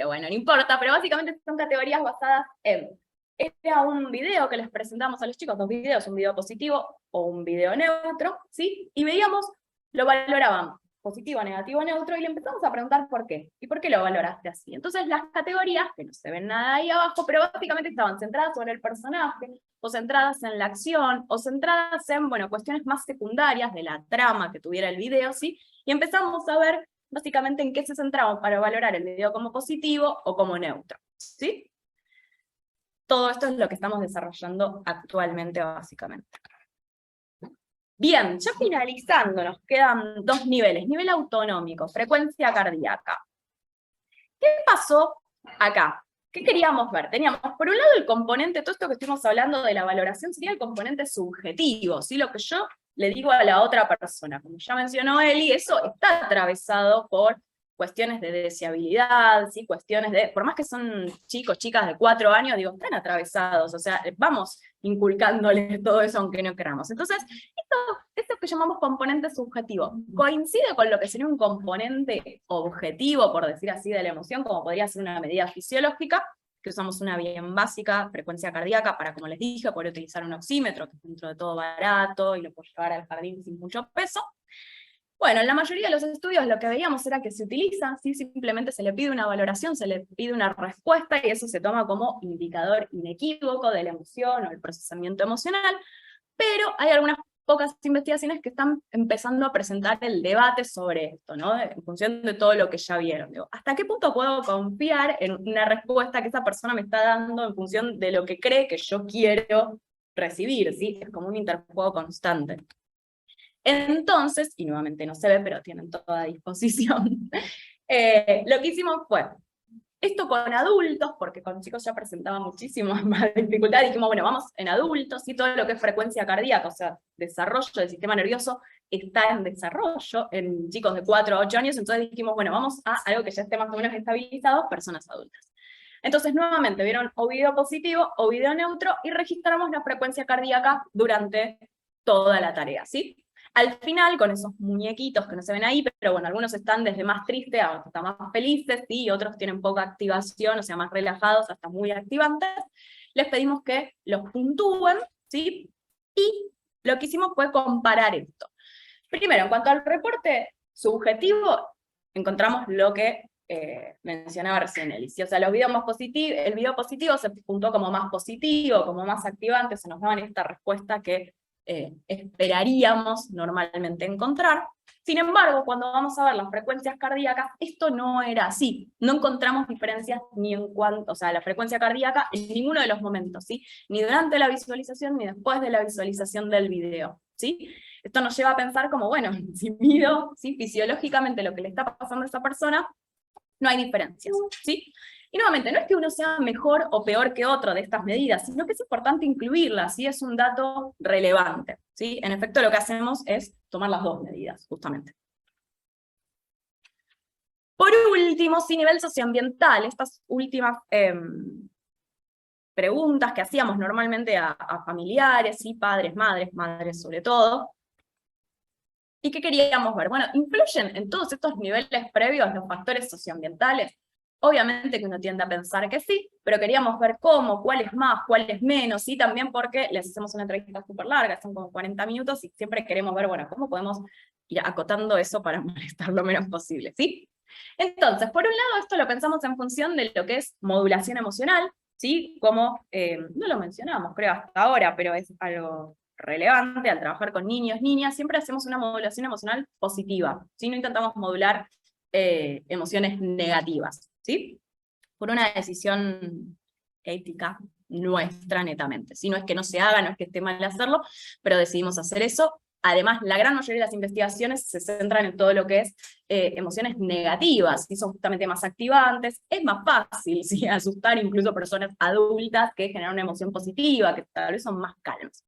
bueno, no importa, pero básicamente son categorías basadas en, era un video que les presentamos a los chicos, dos videos, un video positivo o un video neutro, ¿sí? Y veíamos, lo valoraban positivo, negativo, neutro, y le empezamos a preguntar por qué, y por qué lo valoraste así. Entonces las categorías, que no se ven nada ahí abajo, pero básicamente estaban centradas sobre el personaje, o centradas en la acción, o centradas en, bueno, cuestiones más secundarias de la trama que tuviera el video, ¿sí? Y empezamos a ver básicamente en qué se centraban para valorar el video como positivo o como neutro, ¿sí? Todo esto es lo que estamos desarrollando actualmente, básicamente. Bien, ya finalizando, nos quedan dos niveles. Nivel autonómico, frecuencia cardíaca. ¿Qué pasó acá? ¿Qué queríamos ver? Teníamos, por un lado, el componente, todo esto que estuvimos hablando de la valoración, sería el componente subjetivo, ¿sí? Lo que yo le digo a la otra persona. Como ya mencionó Eli, eso está atravesado por cuestiones de deseabilidad, ¿sí? Cuestiones de, por más que son chicos, chicas de 4 años, digo, están atravesados, o sea, vamos inculcándoles todo eso aunque no queramos. Entonces, esto que llamamos componente subjetivo, coincide con lo que sería un componente objetivo, por decir así, de la emoción, como podría ser una medida fisiológica, que usamos una bien básica, frecuencia cardíaca, para, como les dije, poder utilizar un oxímetro, que es dentro de todo barato, y lo puedo llevar al jardín sin mucho peso. Bueno, en la mayoría de los estudios lo que veíamos era que se utiliza, ¿sí? Simplemente se le pide una valoración, se le pide una respuesta, y eso se toma como indicador inequívoco de la emoción o el procesamiento emocional, pero hay algunas pocas investigaciones que están empezando a presentar el debate sobre esto, ¿no? En función de todo lo que ya vieron. Digo, ¿hasta qué punto puedo confiar en una respuesta que esa persona me está dando en función de lo que cree que yo quiero recibir, ¿sí? Es como un interjuego constante. Entonces, y nuevamente no se ve, pero tienen toda disposición, lo que hicimos fue, esto con adultos, porque con chicos ya presentaba muchísimo más dificultad, dijimos, bueno, vamos en adultos, y todo lo que es frecuencia cardíaca, o sea, desarrollo del sistema nervioso, está en desarrollo en chicos de 4 a 8 años, entonces dijimos, bueno, vamos a algo que ya esté más o menos estabilizado, personas adultas. Entonces, nuevamente, vieron o video positivo o video neutro, y registramos la frecuencia cardíaca durante toda la tarea, ¿sí? Al final, con esos muñequitos que no se ven ahí, pero bueno, algunos están desde más tristes hasta más felices, ¿sí? Y otros tienen poca activación, o sea, más relajados hasta muy activantes, les pedimos que los puntúen, ¿sí? Y lo que hicimos fue comparar esto. Primero, en cuanto al reporte subjetivo, encontramos lo que mencionaba recién Alicia, o sea, los videos más positivos, el video positivo se puntó como más positivo, como más activante, se nos daban esta respuesta que esperaríamos normalmente encontrar. Sin embargo, cuando vamos a ver las frecuencias cardíacas, esto no era así. No encontramos diferencias ni en cuanto, o sea, la frecuencia cardíaca en ninguno de los momentos, ¿sí? Ni durante la visualización, ni después de la visualización del video, ¿sí? Esto nos lleva a pensar como, bueno, si mido, ¿sí? Fisiológicamente lo que le está pasando a esa persona, no hay diferencias, ¿sí? Y nuevamente, no es que uno sea mejor o peor que otro de estas medidas, sino que es importante incluirlas, ¿sí? Es un dato relevante, ¿sí? En efecto, lo que hacemos es tomar las dos medidas, justamente. Por último, sí, nivel socioambiental, estas últimas preguntas que hacíamos normalmente a familiares, ¿sí? Padres, madres sobre todo. ¿Y qué queríamos ver? Bueno, influyen en todos estos niveles previos los factores socioambientales. Obviamente que uno tiende a pensar que sí, pero queríamos ver cómo, cuál es más, cuál es menos, y también porque les hacemos una entrevista súper larga, son como 40 minutos, y siempre queremos ver, bueno, cómo podemos ir acotando eso para molestar lo menos posible, ¿sí? Entonces, por un lado, esto lo pensamos en función de lo que es modulación emocional, ¿sí? Como, no lo mencionamos, creo, hasta ahora, pero es algo relevante al trabajar con niños, niñas, siempre hacemos una modulación emocional positiva, ¿sí? No intentamos modular emociones negativas, ¿sí? Por una decisión ética nuestra netamente, ¿sí? No es que no se haga, no es que esté mal hacerlo, pero decidimos hacer eso. Además, la gran mayoría de las investigaciones se centran en todo lo que es emociones negativas, y son justamente más activantes. Es más fácil, ¿sí? Asustar incluso personas adultas que generar una emoción positiva, que tal vez son más calmas.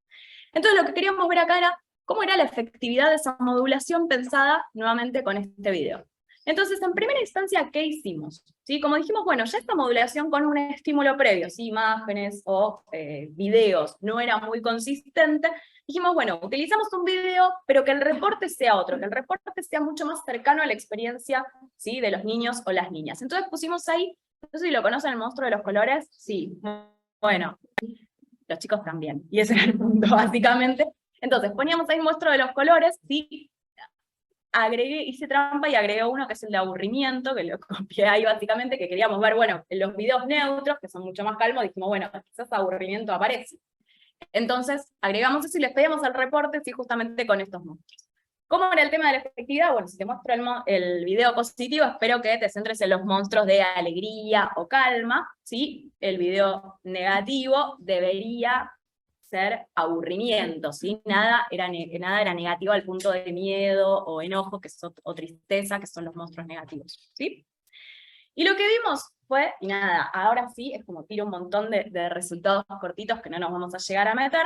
Entonces lo que queríamos ver acá era cómo era la efectividad de esa modulación pensada nuevamente con este video. Entonces, en primera instancia, ¿qué hicimos? ¿Sí? Como dijimos, bueno, ya esta modulación con un estímulo previo, ¿sí? Imágenes o videos, no era muy consistente. Dijimos, bueno, utilizamos un video, pero que el reporte sea otro, que el reporte sea mucho más cercano a la experiencia, ¿sí? De los niños o las niñas. Entonces pusimos ahí, no sé si lo conocen, el monstruo de los colores. Sí, bueno, los chicos también, y ese era el punto, básicamente. Entonces, poníamos ahí monstruo de los colores, ¿sí? Hice trampa y agregué uno que es el de aburrimiento, que lo copié ahí básicamente, que queríamos ver, bueno, en los videos neutros, que son mucho más calmos, dijimos, bueno, quizás aburrimiento aparece. Entonces, agregamos eso y les pedíamos el reporte, sí, justamente con estos monstruos. ¿Cómo era el tema de la efectividad? Bueno, si te muestro el video positivo, espero que te centres en los monstruos de alegría o calma, ¿sí? El video negativo debería ser aburrimiento, ¿sí? Nada era negativo al punto de miedo o enojo o tristeza, que son los monstruos negativos, ¿sí? Y lo que vimos fue, y nada, ahora sí, es como tiro un montón de resultados cortitos que no nos vamos a llegar a meter,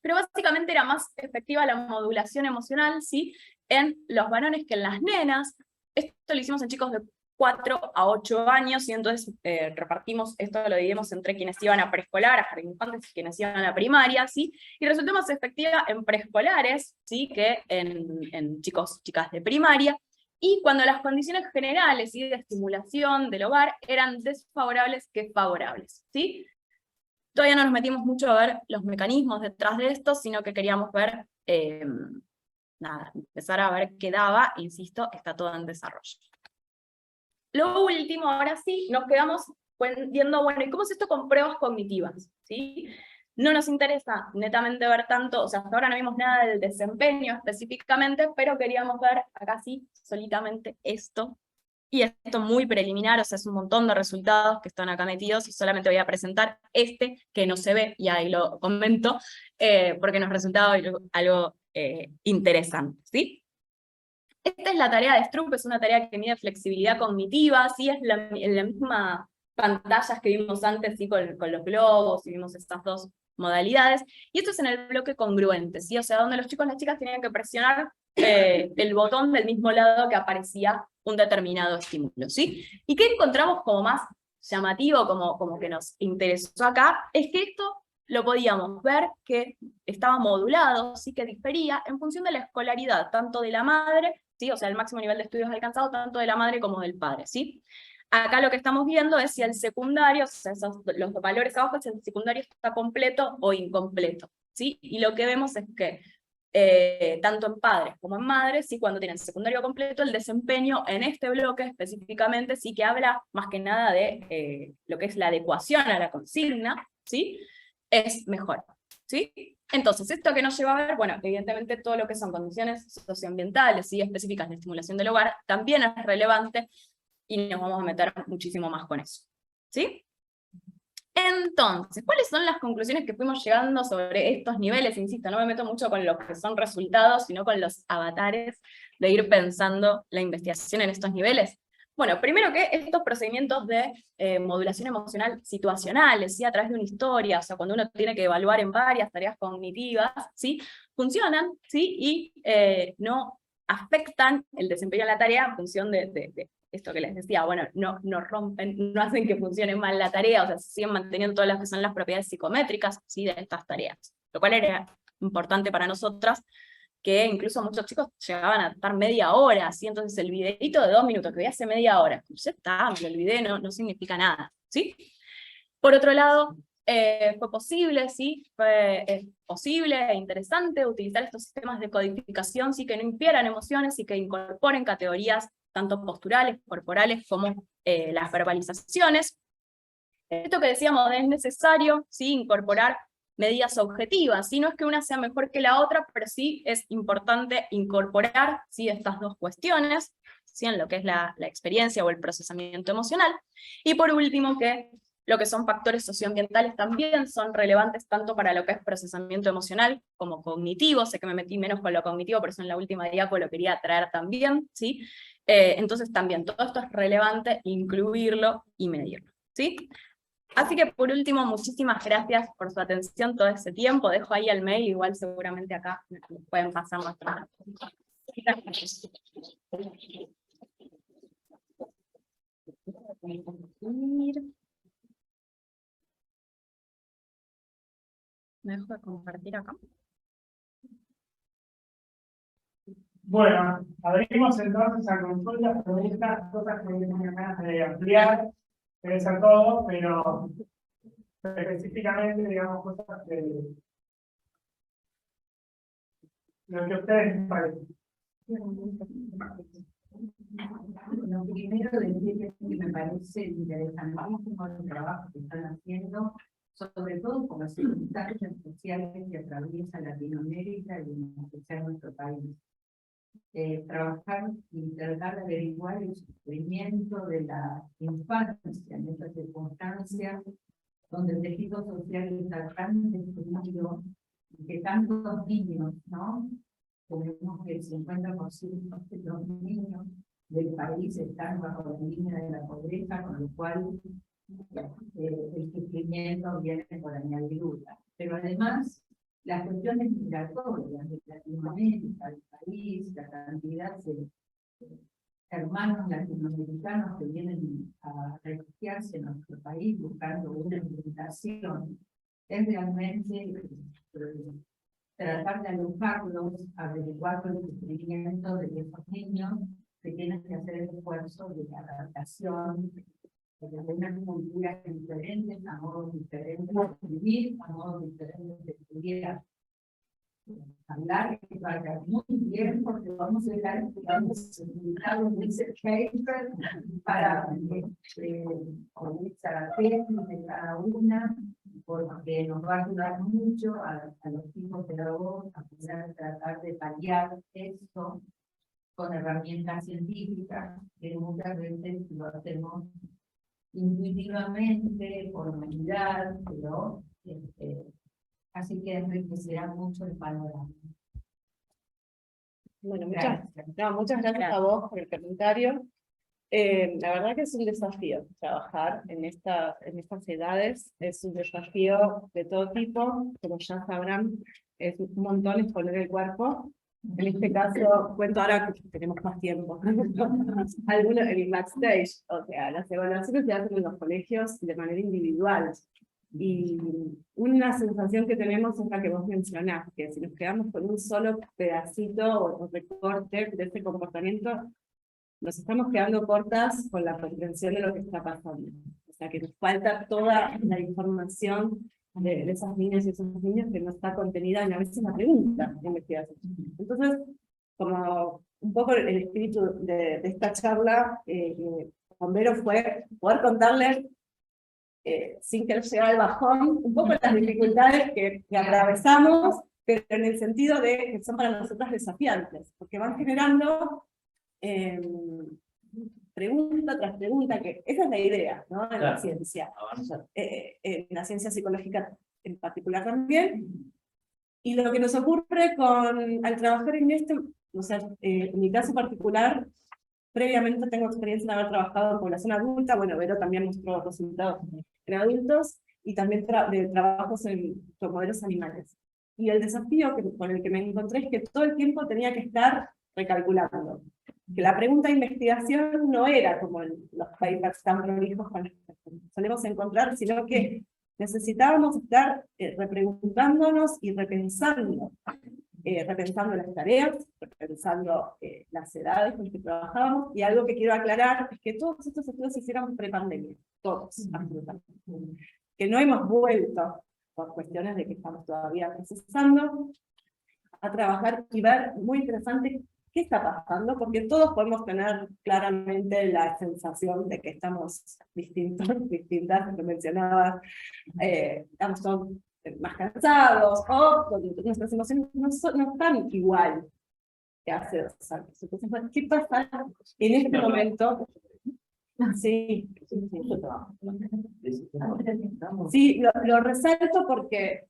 pero básicamente era más efectiva la modulación emocional, ¿sí? En los varones que en las nenas, Esto lo hicimos en chicos de 4 a 8 años, y entonces repartimos, esto lo dividimos entre quienes iban a preescolar, a jardín de infantes, y quienes iban a la primaria, ¿sí? Y resultó más efectiva en preescolares, ¿sí? Que en chicos, chicas de primaria, y cuando las condiciones generales y de estimulación del hogar eran desfavorables que favorables, ¿sí? Todavía no nos metimos mucho a ver los mecanismos detrás de esto, sino que queríamos ver, nada, empezar a ver qué daba, insisto, está todo en desarrollo. Lo último, ahora sí, nos quedamos viendo, bueno, ¿y cómo es esto con pruebas cognitivas? ¿Sí? No nos interesa netamente ver tanto, o sea, hasta ahora no vimos nada del desempeño específicamente, pero queríamos ver acá sí, solitamente esto, y esto muy preliminar, o sea, es un montón de resultados que están acá metidos, y solamente voy a presentar este, que no se ve, y ahí lo comento, porque nos resultaba algo interesante, ¿sí? Esta es la tarea de Stroop, es una tarea que mide flexibilidad cognitiva, ¿sí? Es en la misma pantallas que vimos antes, ¿sí? Con los globos, y vimos estas dos modalidades, y esto es en el bloque congruente, ¿sí? O sea, donde los chicos y las chicas tenían que presionar el botón del mismo lado que aparecía un determinado estímulo, ¿sí? ¿Y qué encontramos como más llamativo, como que nos interesó acá? Es que esto lo podíamos ver que estaba modulado, sí, que difería en función de la escolaridad, tanto de la madre, ¿sí? O sea, el máximo nivel de estudios alcanzado tanto de la madre como del padre, ¿sí? Acá lo que estamos viendo es si el secundario, o sea, los valores abajo, si el secundario está completo o incompleto, ¿sí? Y lo que vemos es que tanto en padres como en madres, ¿sí? Cuando tienen secundario completo, el desempeño en este bloque específicamente sí que habla más que nada de lo que es la adecuación a la consigna, ¿sí? Es mejor, ¿sí? Entonces, ¿esto que nos lleva a ver? Bueno, evidentemente todo lo que son condiciones socioambientales, ¿sí? Específicas de estimulación del hogar, también es relevante, y nos vamos a meter muchísimo más con eso, ¿sí? Entonces, ¿cuáles son las conclusiones que fuimos llegando sobre estos niveles? Insisto, no me meto mucho con lo que son resultados, sino con los avatares de ir pensando la investigación en estos niveles. Bueno, primero que estos procedimientos de modulación emocional situacionales, ¿sí? A través de una historia, o sea, cuando uno tiene que evaluar en varias tareas cognitivas, ¿sí? Funcionan, ¿sí? Y no afectan el desempeño de la tarea en función de esto que les decía, bueno, no rompen, no hacen que funcione mal la tarea, o sea, siguen manteniendo todas las que son las propiedades psicométricas, ¿sí? De estas tareas. Lo cual era importante para nosotras, que incluso muchos chicos llegaban a estar media hora, ¿sí? Entonces el videito de 2 minutos que voy a hacer media hora, ya está, me lo olvidé, no significa nada, ¿sí? Por otro lado, fue posible, ¿sí? Fue posible e interesante utilizar estos sistemas de codificación, ¿sí? Que no infieran emociones y que incorporen categorías tanto posturales, corporales, como las verbalizaciones. Esto que decíamos, es necesario, ¿sí? Incorporar medidas objetivas, ¿sí? No es que una sea mejor que la otra, pero sí es importante incorporar, ¿sí? Estas dos cuestiones, ¿sí? En lo que es la experiencia o el procesamiento emocional. Y por último, que lo que son factores socioambientales también son relevantes tanto para lo que es procesamiento emocional como cognitivo. Sé que me metí menos con lo cognitivo, pero eso en la última diapo lo quería traer también, ¿sí? Entonces también todo esto es relevante incluirlo y medirlo, ¿sí? Así que por último, muchísimas gracias por su atención todo ese tiempo. Dejo ahí el mail, igual seguramente acá pueden pasar más tarde. ¿Me dejo de compartir acá? Bueno, abrimos entonces a consultas, preguntas, cosas que tengan ganas de ampliar, debe ser todo, pero específicamente, digamos, cosas que lo que a ustedes les parece. Lo primero decirles que me parece interesantísimo el trabajo que están haciendo, sobre todo por las circunstancias sociales que atraviesa Latinoamérica y en especial nuestro país. Trabajar y tratar de averiguar el sufrimiento de la infancia en estas circunstancias, donde el tejido social está tan destruido y que tantos niños, ¿no? Tenemos que el 50% de los niños del país están bajo la línea de la pobreza, con lo cual el sufrimiento viene por añadidura. Pero además, las cuestiones migratorias de Latinoamérica, del país, la cantidad hermanos latinoamericanos que vienen a refugiarse en nuestro país buscando una implementación, es realmente tratar de alojarlos, averiguar el sufrimiento de esos niños que tienen que hacer el esfuerzo de adaptación de unas culturas diferentes, a modos diferentes de vivir, a modos diferentes de estudiar. Hablar que vaya muy bien, porque vamos a estar estudiando un research paper para organizar la tesis de cada una, porque nos va a ayudar mucho a los tipos pedagogos a poder tratar de paliar esto con herramientas científicas, que muchas veces lo hacemos intuitivamente, por humanidad, pero así que enriquecerá mucho el panorama. Bueno, muchas gracias a vos por el comentario. La verdad que es un desafío trabajar en estas edades, es un desafío de todo tipo, como ya sabrán, es un montón exponer el cuerpo. En este caso, cuento ahora que tenemos más tiempo. Algunos en el backstage, o sea, las evaluaciones se hacen en los colegios de manera individual. Y una sensación que tenemos es la que vos mencionás, que si nos quedamos con un solo pedacito o recorte de ese comportamiento, nos estamos quedando cortas con la comprensión de lo que está pasando. O sea, que nos falta toda la información de esas niñas y esos niños que no está contenida en a veces la pregunta de investigación. Entonces, como un poco el espíritu de esta charla con Vero fue poder contarles sin querer llegar al bajón, un poco las dificultades que atravesamos, pero en el sentido de que son para nosotras desafiantes, porque van generando pregunta tras pregunta, que esa es la idea, ¿no? En la ciencia, en la ciencia psicológica en particular también, y lo que nos ocurre al trabajar en esto, o sea, en mi caso particular, previamente tengo experiencia en haber trabajado en población adulta, bueno, Vero también mostró resultados en adultos, y también de trabajos con modelos animales. Y el desafío con el que me encontré es que todo el tiempo tenía que estar recalculando. Que la pregunta de investigación no era como los papers tan prolijos con los que solemos encontrar, sino que necesitábamos estar repreguntándonos y repensando las tareas, repensando las edades con las que trabajábamos, y algo que quiero aclarar es que todos estos estudios se hicieron pre-pandemia, todos, absolutamente. Que no hemos vuelto, por cuestiones de que estamos todavía procesando, a trabajar y ver, muy interesante, qué está pasando, porque todos podemos tener claramente la sensación de que estamos distintas, lo mencionabas, estamos todos más cansados, o nuestras emociones no están igual que hace 2 años. Entonces, ¿qué pasa en este momento? Sí, sí, lo resalto porque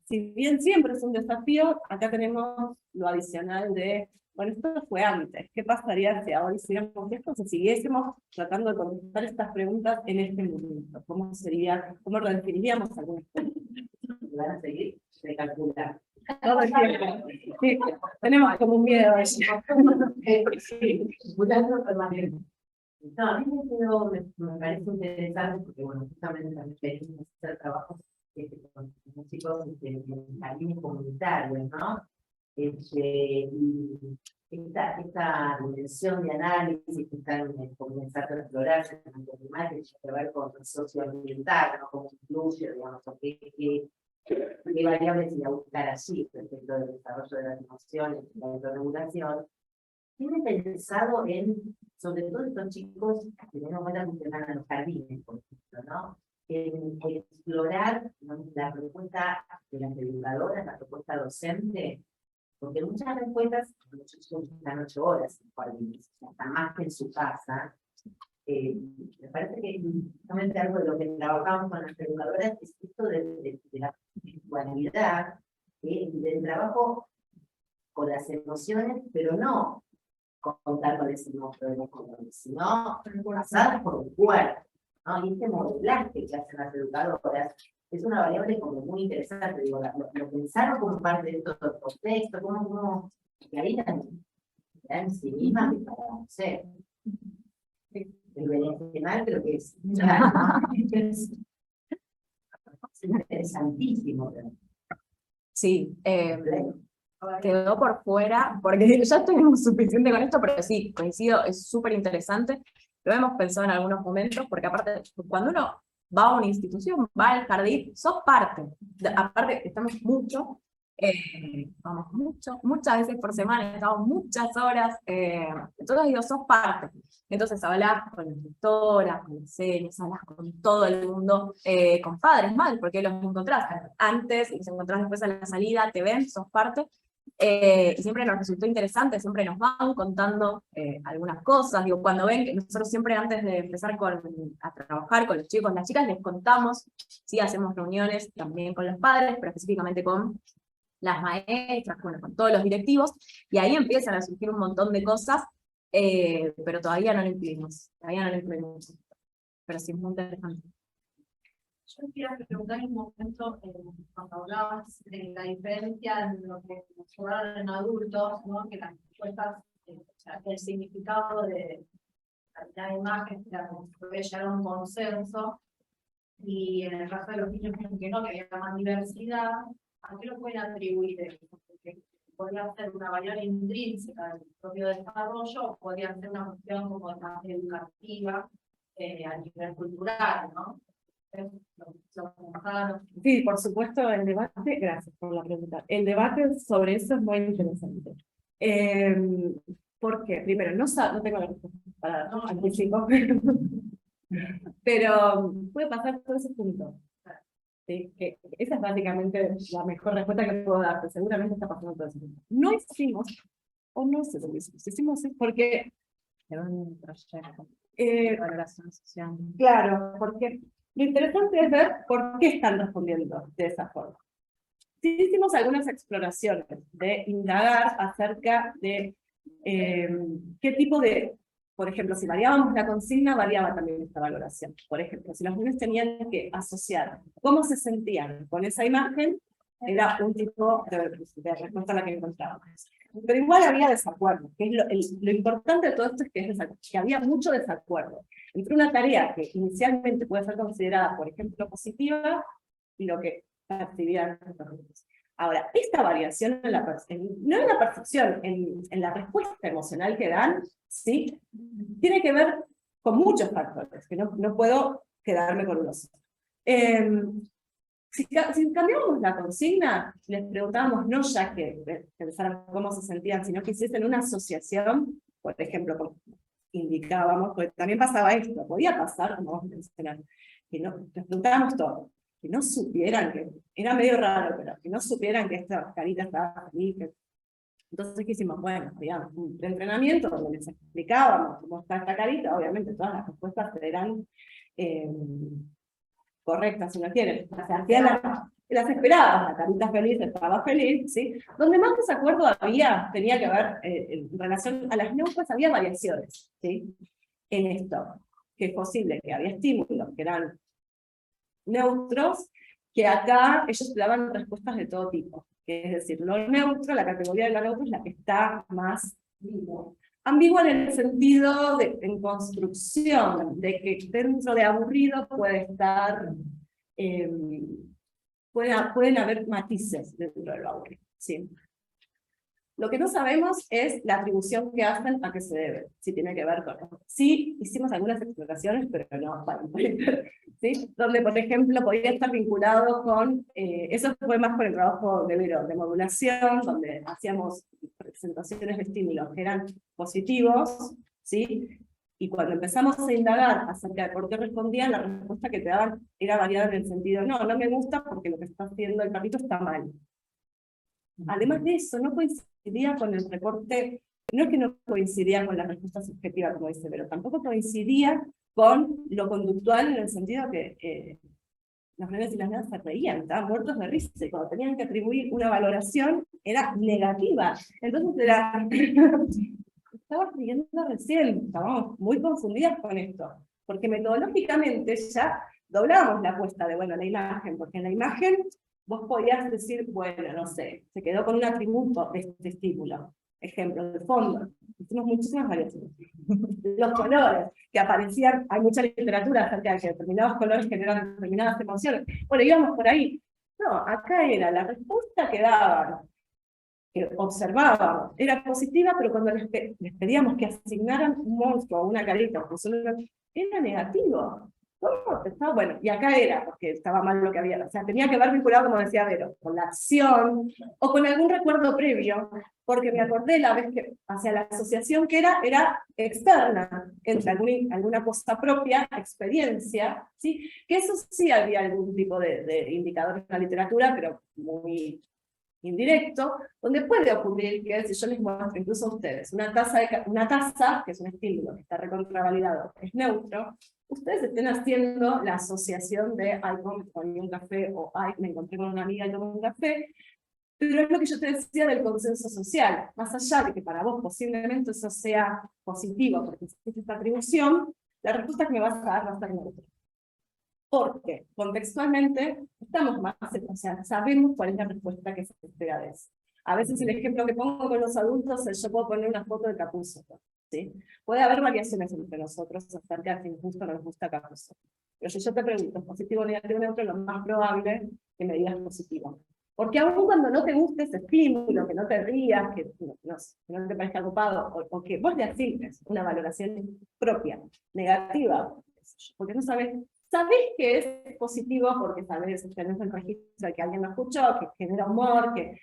si bien siempre es un desafío, acá tenemos lo adicional de, bueno, esto fue antes, ¿qué pasaría si ahora hiciéramos esto, si siguiésemos tratando de contestar estas preguntas en este momento? ¿Cómo redefiniríamos algunas preguntas? Van a seguir de calcular. Todo el tiempo. Sí, tenemos como un miedo a eso. Sí. No, a mí me parece interesante porque, bueno, justamente también queremos hacer trabajos con chicos en la línea comunitaria, ¿no? Y esta dimensión de análisis que están comenzando a explorarse en el animal, que tiene que ver con el socioambiental, ¿no? Cómo incluye, digamos, qué variables ir a buscar allí respecto del desarrollo de las emociones y la autorregulación. Tiene pensado sobre todo estos chicos que tenemos buena funcionar a los jardines, por ejemplo, ¿no? En explorar, ¿no?, la propuesta de las educadoras, la propuesta docente, porque muchas respuestas, muchos chicos están 8 horas en jardines, están más que en su casa. Me parece que justamente algo de lo que trabajamos con las educadoras es esto de la virtualidad, del trabajo con las emociones, pero no contar con ese monstruo de los colores, sino pasar por el cuerpo, ¿no? Y este modelaje que hacen las educadoras es una variable como muy interesante, digo, lo pensaron como parte de todo el contexto, como que ahí En sí misma, no sé. El berenjenal creo que es interesantísimo. Sí, quedó por fuera, porque ya tenemos suficiente con esto, pero sí, coincido, es súper interesante. Lo hemos pensado en algunos momentos, porque aparte, cuando uno va a una institución, va al jardín, sos parte. Aparte, estamos mucho, vamos muchas veces por semana, estamos muchas horas, entonces digo, sos parte. Entonces hablas con las directoras, con las series, hablas con todo el mundo, con padres, madres, porque los encontrás antes y los encontrás después a la salida, te ven, sos parte. Y siempre nos resultó interesante, siempre nos van contando algunas cosas. Digo, cuando ven que nosotros siempre antes de empezar a trabajar con los chicos, las chicas, les contamos, sí, hacemos reuniones también con los padres, pero específicamente con las maestras, bueno, con todos los directivos, y ahí empiezan a surgir un montón de cosas, pero todavía no lo incluimos, pero sí es muy interesante. Yo quería preguntar en un momento, cuando hablabas de la diferencia en lo que nos hablaron en adultos, ¿no? Que las respuestas, o sea, el significado de la imagen, puede llegar a un consenso, y en el caso de los niños que no, que había más diversidad, ¿a qué lo pueden atribuir eso? Porque podría ser una variable intrínseca del propio desarrollo, o podría ser una cuestión como más educativa a nivel cultural, ¿no? Sí, por supuesto, el debate, gracias por la pregunta. El debate sobre eso es muy interesante. ¿Por qué? Primero, no tengo la respuesta para anticipo, pero puede pasar todo ese punto. ¿Sí? Que esa es básicamente la mejor respuesta que puedo darte. Seguramente está pasando todo ese punto. No hicimos, o no sé lo que hicimos, porque un proyecto de valoración social. claro, porque lo interesante es ver por qué están respondiendo de esa forma. Sí hicimos algunas exploraciones de indagar acerca de qué tipo de, por ejemplo, si variábamos la consigna, variaba también esta valoración. Por ejemplo, si los niños tenían que asociar cómo se sentían con esa imagen, era un tipo de respuesta a la que encontrábamos. Pero igual había desacuerdo, que es lo importante de todo esto es que había mucho desacuerdo entre una tarea que inicialmente puede ser considerada, por ejemplo, positiva, y lo que percibían los niños. Ahora, esta variación no en la percepción, en la respuesta emocional que dan, ¿sí? Tiene que ver con muchos factores, que no puedo quedarme con uno solo. Si cambiamos la consigna, les preguntábamos no ya que pensaran cómo se sentían, sino que hiciesen una asociación, por ejemplo, como indicábamos, porque también pasaba esto, podía pasar, como vos mencionaste, que no, les preguntábamos todo, que no supieran que, era medio raro, pero que no supieran que esta carita estaba feliz. Entonces, ¿qué hicimos? Bueno, digamos, un entrenamiento donde les explicábamos cómo está esta carita, obviamente todas las respuestas eran correctas, si no quieren. Las esperadas, la carita feliz, estaba feliz, ¿sí? Donde más desacuerdo había, tenía que ver, en relación a las neutras, había variaciones, ¿sí? En esto, que es posible que había estímulos que eran neutros, que acá ellos daban respuestas de todo tipo. Es decir, lo neutro, la categoría de lo neutro es la que está más ambigua en el sentido de en construcción, de que dentro de aburrido puede estar, pueden haber matices dentro de lo aburrido. ¿Sí? Lo que no sabemos es la atribución que hacen a qué se debe, si tiene que ver con eso. Sí, hicimos algunas exploraciones, pero no para ¿sí? Donde, por ejemplo, podía estar vinculado con, eso fue más por el trabajo de modulación, donde hacíamos presentaciones de estímulos que eran positivos, ¿sí? Y cuando empezamos a indagar acerca de por qué respondían, la respuesta que te daban era variada en el sentido, no me gusta porque lo que está haciendo el perrito está mal. Además de eso, no coincidía con el reporte, no es que no coincidía con la respuesta subjetiva, como dice, pero tampoco coincidía con lo conductual en el sentido que los nenes y las nenas se reían, estaban muertos de risa, y cuando tenían que atribuir una valoración, era negativa. Entonces era, estaba riendo recién, estábamos muy confundidas con esto, porque metodológicamente ya doblábamos la apuesta de, bueno, la imagen, porque en la imagen vos podías decir, bueno, no sé, se quedó con un atributo de este estímulo. Ejemplo, de fondo. hicimos muchísimas variaciones. Los colores que aparecían, hay mucha literatura acerca de que determinados colores generan determinadas emociones. Bueno, íbamos por ahí. No, acá era la respuesta que daban, que observábamos, era positiva, pero cuando les pedíamos que asignaran un monstruo o una carita, era negativo. ¿Cómo? Bueno, y acá era, porque estaba mal lo que había, o sea, tenía que ver vinculado, como decía Vero, con la acción, o con algún recuerdo previo, porque me acordé la vez que, hacia la asociación que era externa, entre alguna cosa propia, experiencia, ¿sí? Que eso sí había algún tipo de indicador en la literatura, pero muy indirecto, donde puede ocurrir que, si yo les muestro incluso a ustedes, una taza, que es un estímulo que está recontravalidado, es neutro, ustedes estén haciendo la asociación de, ay, comí un café, o ay, me encontré con una amiga y tomé un café, pero es lo que yo te decía del consenso social, más allá de que para vos posiblemente eso sea positivo, porque existe esta atribución, la respuesta que me vas a dar va a ser neutra. Porque contextualmente estamos más, o sea, sabemos cuál es la respuesta que se espera de eso. A veces el ejemplo que pongo con los adultos es yo puedo poner una foto de Capuzotto, ¿sí? Puede haber variaciones entre nosotros acerca de si nos gusta o no nos gusta Capuzotto. Pero si yo te pregunto, positivo, negativo, neutro, lo más probable es que me digas positivo. Porque aún cuando no te guste ese estímulo, que no te rías, que no te parezca ocupado, o que vos le asignes una valoración propia, negativa, porque no sabes que es positivo porque sabes, tenés el registro de que alguien lo escuchó, que genera humor, que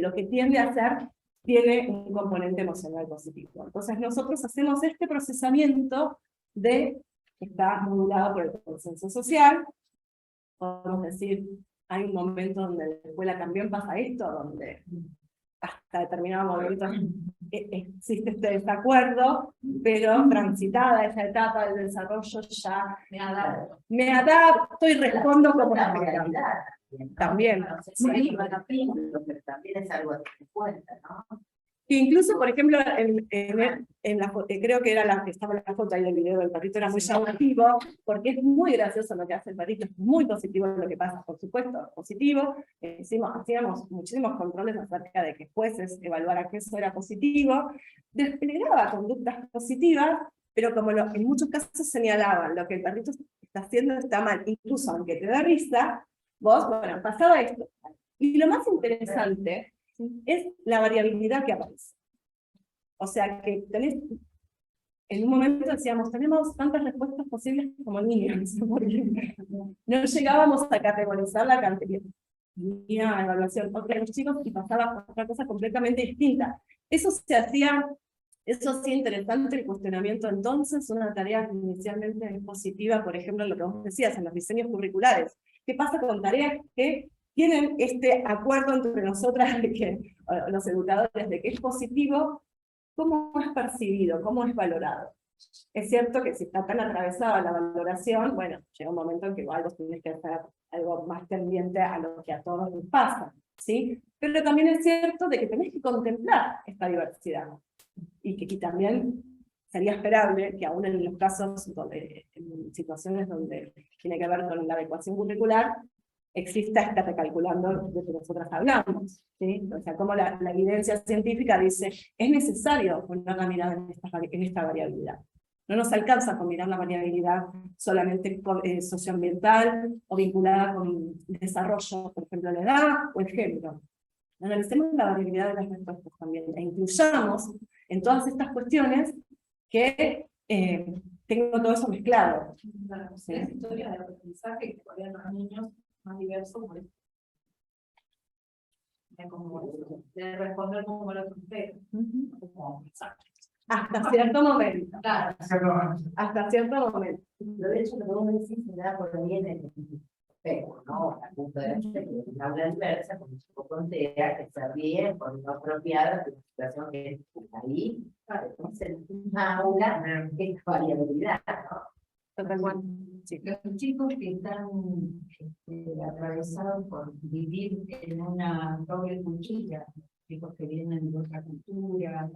lo que tiende a hacer tiene un componente emocional positivo. Entonces nosotros hacemos este procesamiento que está modulado por el consenso social. Podemos decir, hay un momento donde en la escuela también pasa esto, donde hasta determinado momento existe este desacuerdo, pero transitada esa etapa del desarrollo ya me adapto y respondo como la realidad. También. Sí, bueno, pero también es algo que se cuenta, ¿no? Que incluso, por ejemplo, creo que era la que estaba en la foto ahí del video del perrito, era muy llamativo, porque es muy gracioso lo que hace el perrito, es muy positivo lo que pasa, por supuesto, positivo. Hacíamos muchísimos controles acerca de que jueces evaluaran que eso era positivo, desplegaba conductas positivas, pero como en muchos casos señalaban, lo que el perrito está haciendo está mal, incluso aunque te da risa, vos, bueno, pasaba esto. Y lo más interesante es la variabilidad que aparece. O sea, que en un momento decíamos, tenemos tantas respuestas posibles como niños, porque no llegábamos a categorizar la cantidad de evaluación. Porque los chicos y pasaba otra cosa completamente distinta. Eso hacía interesante el cuestionamiento entonces, una tarea que inicialmente es positiva, por ejemplo, lo que vos decías, en los diseños curriculares. ¿Qué pasa con tareas que tienen este acuerdo entre nosotras, los educadores, de que es positivo? ¿Cómo es percibido? ¿Cómo es valorado? Es cierto que si está tan atravesada la valoración, bueno, llega un momento en que algo tienes que hacer algo más tendiente a lo que a todos nos pasa, ¿sí? Pero también es cierto de que tenés que contemplar esta diversidad. Y también sería esperable que aún en los casos, en situaciones donde tiene que ver con la adecuación curricular, exista esta recalculando de que nosotras hablamos, ¿sí? O sea, como la evidencia científica dice, es necesario poner la mirada en esta variabilidad. No nos alcanza con mirar la variabilidad solamente socioambiental o vinculada con desarrollo, por ejemplo, la edad o el género. Analicemos la variabilidad de las respuestas también, e incluyamos en todas estas cuestiones que tengo todo eso mezclado. ¿Sí? Es historia de aprendizaje que ponen los niños más diversos, de responder como lo otro, como hasta cierto momento. claro. Hasta cierto momento. Pero de hecho, lo que vos decís se da por ahí en el espejo, ¿no? Al punto de la aula inversa, como se contea, que se ríe por no apropiada de la situación que es ahí. Claro, entonces, una aula es variabilidad, ¿no? Sí. Los chicos que están atravesados por vivir en una doble cuchilla, chicos que vienen de otra cultura,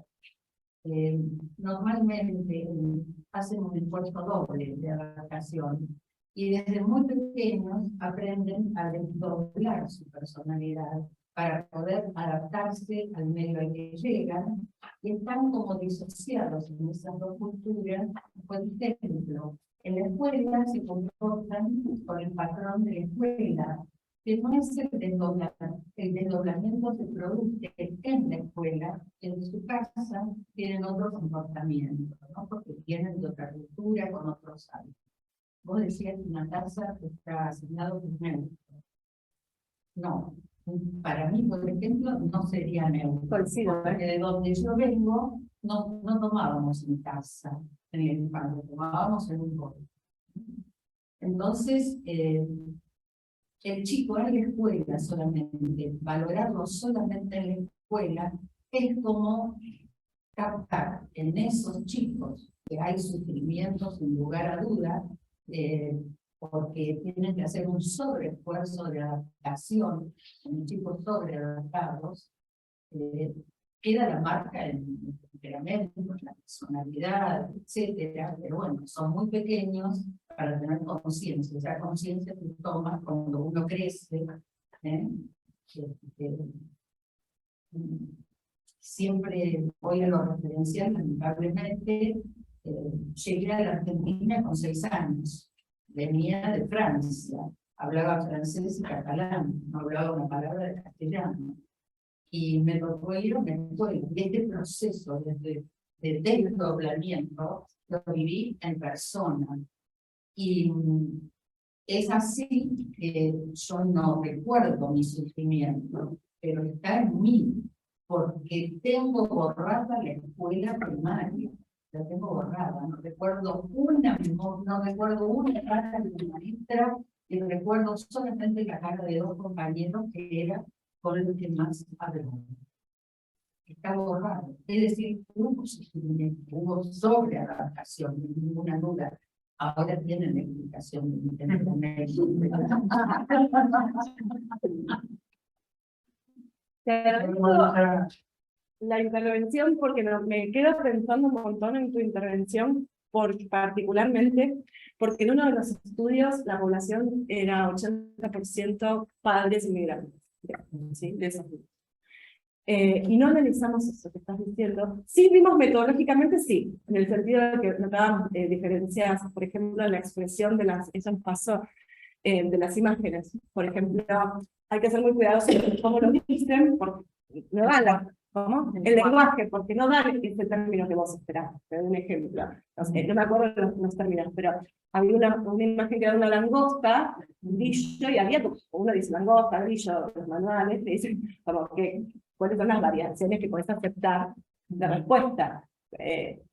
normalmente hacen un esfuerzo doble de adaptación y desde muy pequeños aprenden a desdoblar su personalidad para poder adaptarse al medio al que llegan, y están como disociados en esas dos culturas. Por ejemplo, en la escuela se comportan con el patrón de la escuela, que no es el desdoblamiento se produce en la escuela, en su casa tienen otros comportamientos, ¿no? Porque tienen de otra cultura, con otros hábitos. Vos decías que una casa está asignado primero. No, para mí, por ejemplo, no sería neutro. Coincido, Porque de donde yo vengo, no tomábamos en casa, en el infancia, tomábamos en un colegio. Entonces, el chico en la escuela solamente, valorarlo solamente en la escuela, es como captar en esos chicos que hay sufrimiento sin lugar a duda, porque tienen que hacer un sobreesfuerzo de adaptación, en chicos sobreadaptados, queda la marca en el temperamento, en la personalidad, etcétera, pero bueno, son muy pequeños para tener conciencia. Esa conciencia se toma cuando uno crece, siempre voy a lo referencial, lamentablemente, llegué a la Argentina con 6 años, venía de Francia, hablaba francés y catalán, no hablaba una palabra de castellano, y me tocó ir a una escuela, y este proceso de desdoblamiento lo viví en persona, y es así que yo no recuerdo mi sufrimiento, pero está en mí, porque tengo borrada la escuela primaria, la tengo borrada, no recuerdo una cara de mi maestra, y recuerdo solamente la cara de 2 compañeros que era con el que más hablaba. Está borrado, es decir, hubo sufrimiento, hubo sobreadaptación, sin ninguna duda. Ahora tienen explicación de Te agradezco la intervención porque me quedo pensando un montón en tu intervención, particularmente porque en uno de los estudios la población era 80% padres inmigrantes, ¿sí? De esos grupos. Y no analizamos eso que estás diciendo. Sí vimos metodológicamente, sí, en el sentido de que notábamos diferencias, por ejemplo, en la expresión de eso nos pasó, de las imágenes. Por ejemplo, hay que ser muy cuidadosos con cómo lo dicen, porque no dan el lenguaje, porque no dan ese término que vos esperás. Te doy un ejemplo. No me acuerdo los términos, pero había una imagen que era una langosta, un grillo, y había, uno dice langosta, grillo, los manuales, te dicen como que cuáles son las variaciones que podés aceptar de respuesta.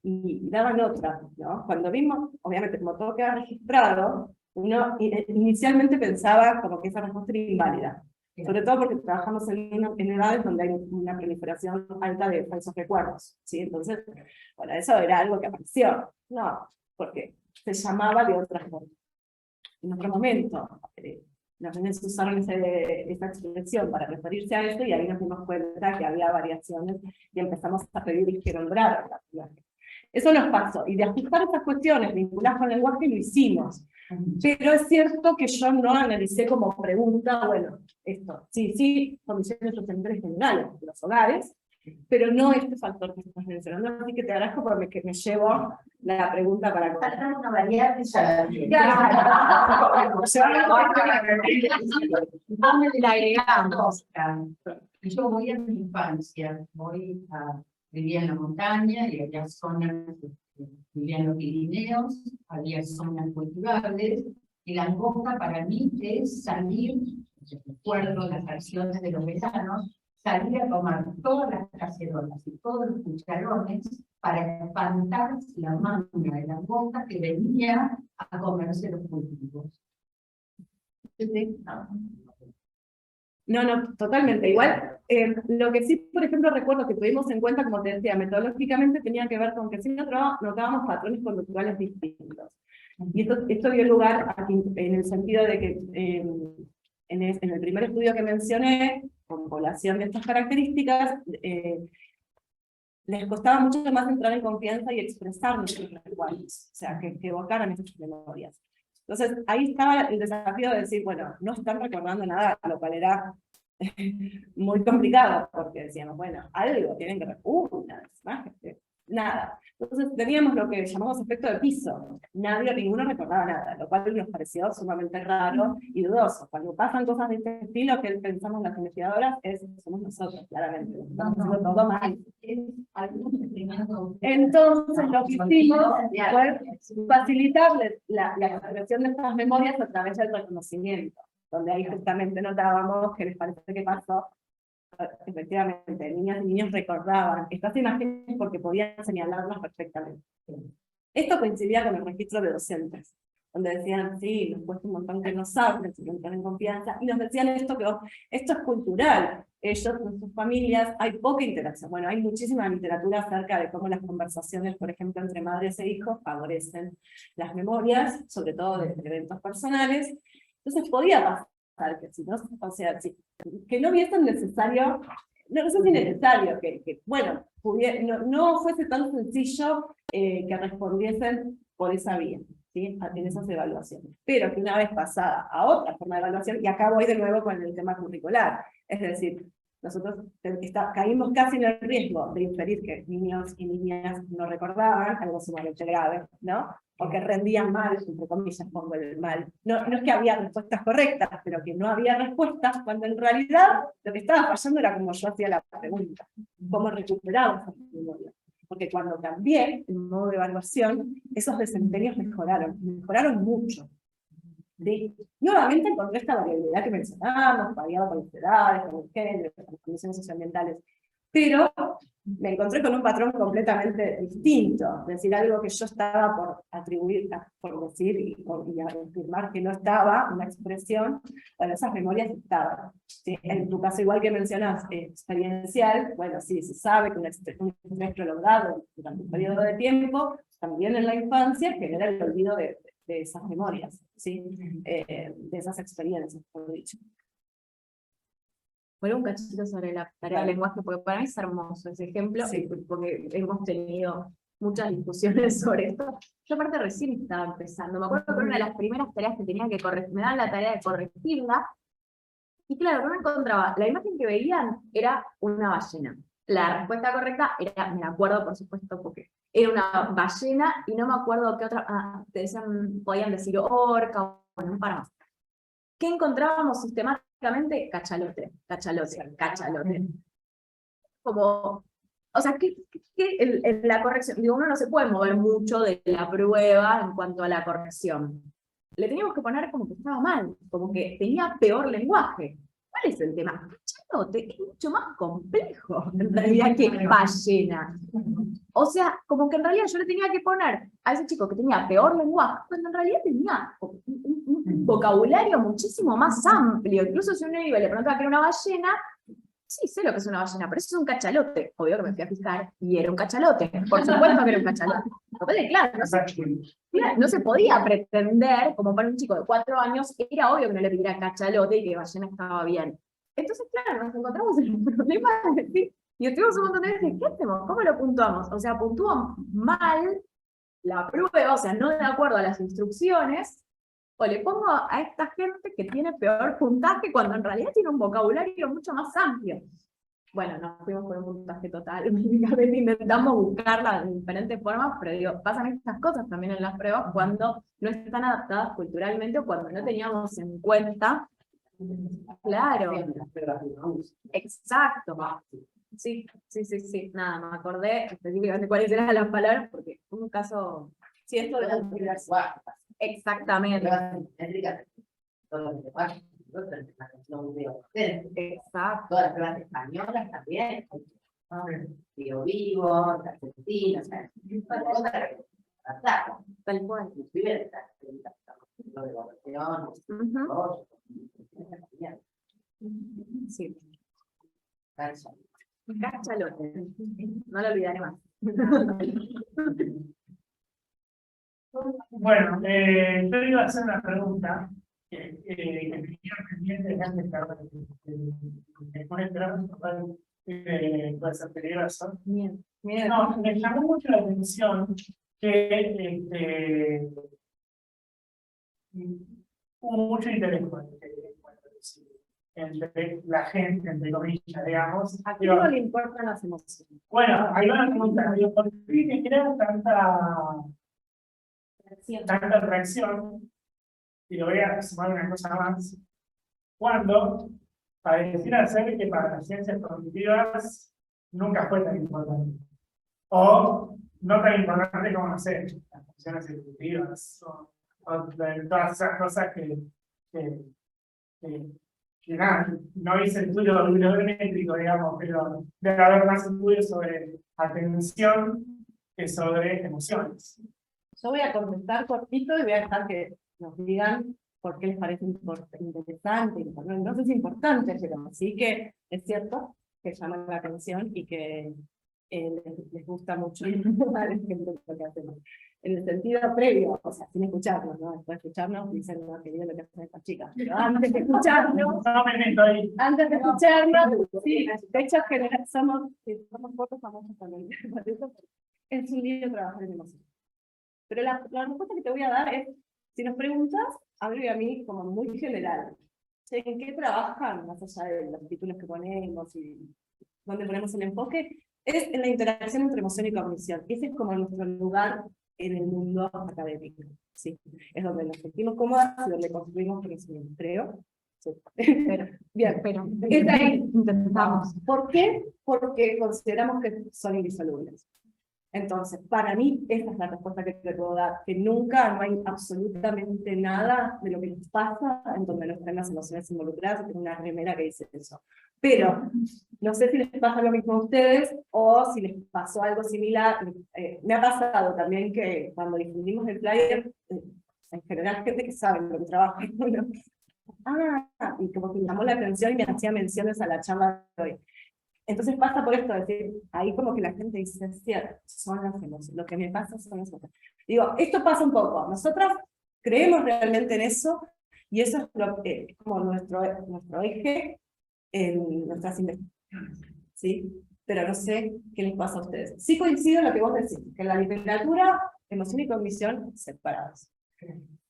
Y daban otras, ¿no? Cuando vimos, obviamente, como todo queda registrado, uno inicialmente pensaba como que esa respuesta era inválida. Sobre todo porque trabajamos en edades donde hay una proliferación alta de falsos recuerdos, ¿sí? Entonces, bueno, eso era algo que apareció. No, porque se llamaba de otra forma. En otro momento, los niños usaron esa expresión para referirse a eso y ahí nos dimos cuenta que había variaciones y empezamos a pedir que nombraran las imágenes. Eso nos pasó, y de ajustar esas cuestiones vinculadas con el lenguaje lo hicimos. Pero es cierto que yo no analicé como pregunta, bueno, esto, sí, condiciones sociales generales de los hogares, pero no este factor que estás mencionando, así que te agradezco porque me llevo la pregunta para faltar una variable la agregamos. Yo voy a mi infancia, vivía en la montaña y había zonas, vivía en los Pirineos, había zonas cultivables, y la langosta para mí es salir, recuerdo las canciones de los veranos, salir a tomar todas las cacerolas y todos los cucharones para espantar la manga de la langosta que venía a comerse los cultivos. No, totalmente. Igual, lo que sí, por ejemplo, recuerdo que tuvimos en cuenta, como te decía, metodológicamente tenía que ver con que sí notábamos patrones conductuales distintos. Y esto dio lugar aquí, en el sentido de que en el primer estudio que mencioné, con población de estas características, les costaba mucho más entrar en confianza y expresar nuestros recuerdos, o sea, que evocaran esas memorias. Entonces, ahí estaba el desafío de decir, bueno, no están recordando nada, lo cual era muy complicado, porque decíamos, bueno, algo tienen que una nada. Entonces teníamos lo que llamamos efecto de piso. Ninguno recordaba nada, lo cual nos pareció sumamente raro y dudoso. Cuando pasan cosas de este estilo, que pensamos las investigadoras, somos nosotros, claramente. Estamos haciendo todo mal. Entonces lo que hicimos fue facilitarles la expresión de estas memorias a través del reconocimiento, donde ahí justamente notábamos que les parece que pasó. Efectivamente, niñas y niños recordaban estas imágenes porque podían señalarlas perfectamente. Esto coincidía con el registro de docentes, donde decían, sí, nos cuesta un montón que nos hablen, si no tienen confianza, y nos decían esto es cultural. Ellos, con sus familias, hay poca interacción. Bueno, hay muchísima literatura acerca de cómo las conversaciones, por ejemplo, entre madres e hijos, favorecen las memorias, sobre todo de eventos personales. Entonces podía pasar que si no, o sea, que no hubiese necesario, no sé si necesario, bueno, no fuese tan sencillo que respondiesen por esa vía, ¿sí? En esas evaluaciones. Pero que una vez pasada a otra forma de evaluación, y acá voy de nuevo con el tema curricular, es decir, nosotros caímos casi en el riesgo de inferir que niños y niñas no recordaban, algo sumamente grave, ¿no? O que rendían mal, entre comillas pongo el mal. No es que había respuestas correctas, pero que no había respuestas, cuando en realidad lo que estaba fallando era como yo hacía la pregunta, cómo recuperaba esa memoria. Porque cuando cambié el modo de evaluación, esos desempeños mejoraron mucho. ¿Sí? Nuevamente encontré esta variabilidad que mencionamos, variada por las edades, por el género, por las condiciones socioambientales, pero me encontré con un patrón completamente distinto, es decir, algo que yo estaba por atribuir, por decir y afirmar que no estaba, una expresión, bueno, esas memorias estaban. ¿Sí? En tu caso, igual que mencionas, experiencial, bueno, sí, se sabe que un estrés prolongado durante un periodo de tiempo, también en la infancia, genera el olvido de esas memorias, ¿sí? De esas experiencias, por dicho. Vuelvo un cachito sobre la tarea de lenguaje, porque para mí es hermoso ese ejemplo, Sí. porque hemos tenido muchas discusiones sobre esto. Yo aparte recién estaba empezando, me acuerdo que una de las primeras tareas que tenía que corregir, me daban la tarea de corregirla, y claro, no me encontraba, la imagen que veían era una ballena. La respuesta correcta era, me acuerdo por supuesto, porque era una ballena, y no me acuerdo qué otra, te decían, podían decir orca, bueno, un par más. ¿Qué encontrábamos sistemáticamente? Cachalote. Como, o sea, en la corrección, digo, uno no se puede mover mucho de la prueba en cuanto a la corrección. Le teníamos que poner como que estaba mal, como que tenía peor lenguaje. ¿Cuál es el tema? Cachalote es mucho más complejo, en realidad, que ballena. O sea, como que en realidad yo le tenía que poner a ese chico que tenía peor lenguaje, cuando en realidad tenía un vocabulario muchísimo más amplio. Incluso si uno iba y le preguntaba que era una ballena, sí, sé lo que es una ballena, pero eso es un cachalote. Obvio que me fui a fijar, y era un cachalote. Por supuesto que era un cachalote. Claro, no se podía pretender, como para un chico de 4 años, era obvio que no le pidiera cachalote y que ballena estaba bien. Entonces, claro, nos encontramos en el problema de decir, y estuvimos un montón de veces, ¿qué hacemos? ¿Cómo lo puntuamos? O sea, puntúan mal la prueba, o sea, no de acuerdo a las instrucciones, o le pongo a esta gente que tiene peor puntaje cuando en realidad tiene un vocabulario mucho más amplio. Bueno, nos fuimos por un puntaje total, únicamente intentamos buscarla de diferentes formas, pero digo, pasan estas cosas también en las pruebas cuando no están adaptadas culturalmente o cuando no teníamos en cuenta. Claro. Exacto. Sí, nada, me acordé específicamente cuáles eran las palabras, porque fue un caso. Sí, esto de la universidad. Exactamente. Exacto. Todas las pruebas españolas también. Bio Vivo, Argentina, Tal cual. Sí. Cachalote. No lo olvidaré más. Bueno, yo iba a hacer una pregunta que tenía pendiente antes de poner puede ser peligroso. Bien. No, me llamó mucho la atención que hubo mucho interés con entre la gente, entre comillas, digamos. ¿A quién no le importan las emociones? Bueno, ahí van a preguntar, digo, ¿por qué genera tanta atracción? Y le voy a sumar una cosa más. Cuando pareciera ser que para las ciencias cognitivas nunca fue tan importante. O no tan importante como, no sé, las funciones ejecutivas o de todas esas cosas que, que nada, no hice estudio bibliométrico, digamos, pero debe haber más estudios sobre atención que sobre emociones. Yo voy a contestar cortito y voy a dejar que nos digan por qué les parece interesante, no sé si importante, pero sí que es cierto que llaman la atención y que les gusta mucho al ejemplo de lo que hacemos. En el sentido previo, o sea, sin escucharnos, ¿no? Después de escucharnos, dicen, no, que bien lo que hacen estas chicas. Pero antes de escucharnos, No me meto ahí. antes de escucharnos, sí, de hecho, somos pocos famosos también. Es un lío trabajar en emoción. Pero la respuesta que te voy a dar es, si nos preguntas, a ver, a mí como muy general, ¿en qué trabajan, más allá de los títulos que ponemos y dónde ponemos el enfoque? Es en la interacción entre emoción y cognición. Ese es como nuestro lugar en el mundo académico. ¿Sí? Es donde nos sentimos cómodas y donde construimos conocimiento, creo. Sí. Bien, pero es ahí. Intentamos. ¿Por qué? Porque consideramos que son indisolubles. Entonces, para mí, esa es la respuesta que te puedo dar, que nunca no hay absolutamente nada de lo que nos pasa en donde no están las emociones involucradas. Tengo una remera que dice eso. Pero, no sé si les pasa lo mismo a ustedes, o si les pasó algo similar. Me ha pasado también que cuando difundimos el flyer, en general gente que sabe lo que trabaja, ¿no? Y como que me llamó la atención y me hacía menciones a la charla de hoy. Entonces pasa por esto, es decir, ahí como que la gente dice, es cierto, son las emociones, lo que me pasa son las emociones. Digo, esto pasa un poco, nosotras creemos realmente en eso, y eso es como nuestro eje en nuestras investigaciones, ¿sí? Pero no sé qué les pasa a ustedes. Sí coincido en lo que vos decís, que en la literatura, emoción y cognición separados.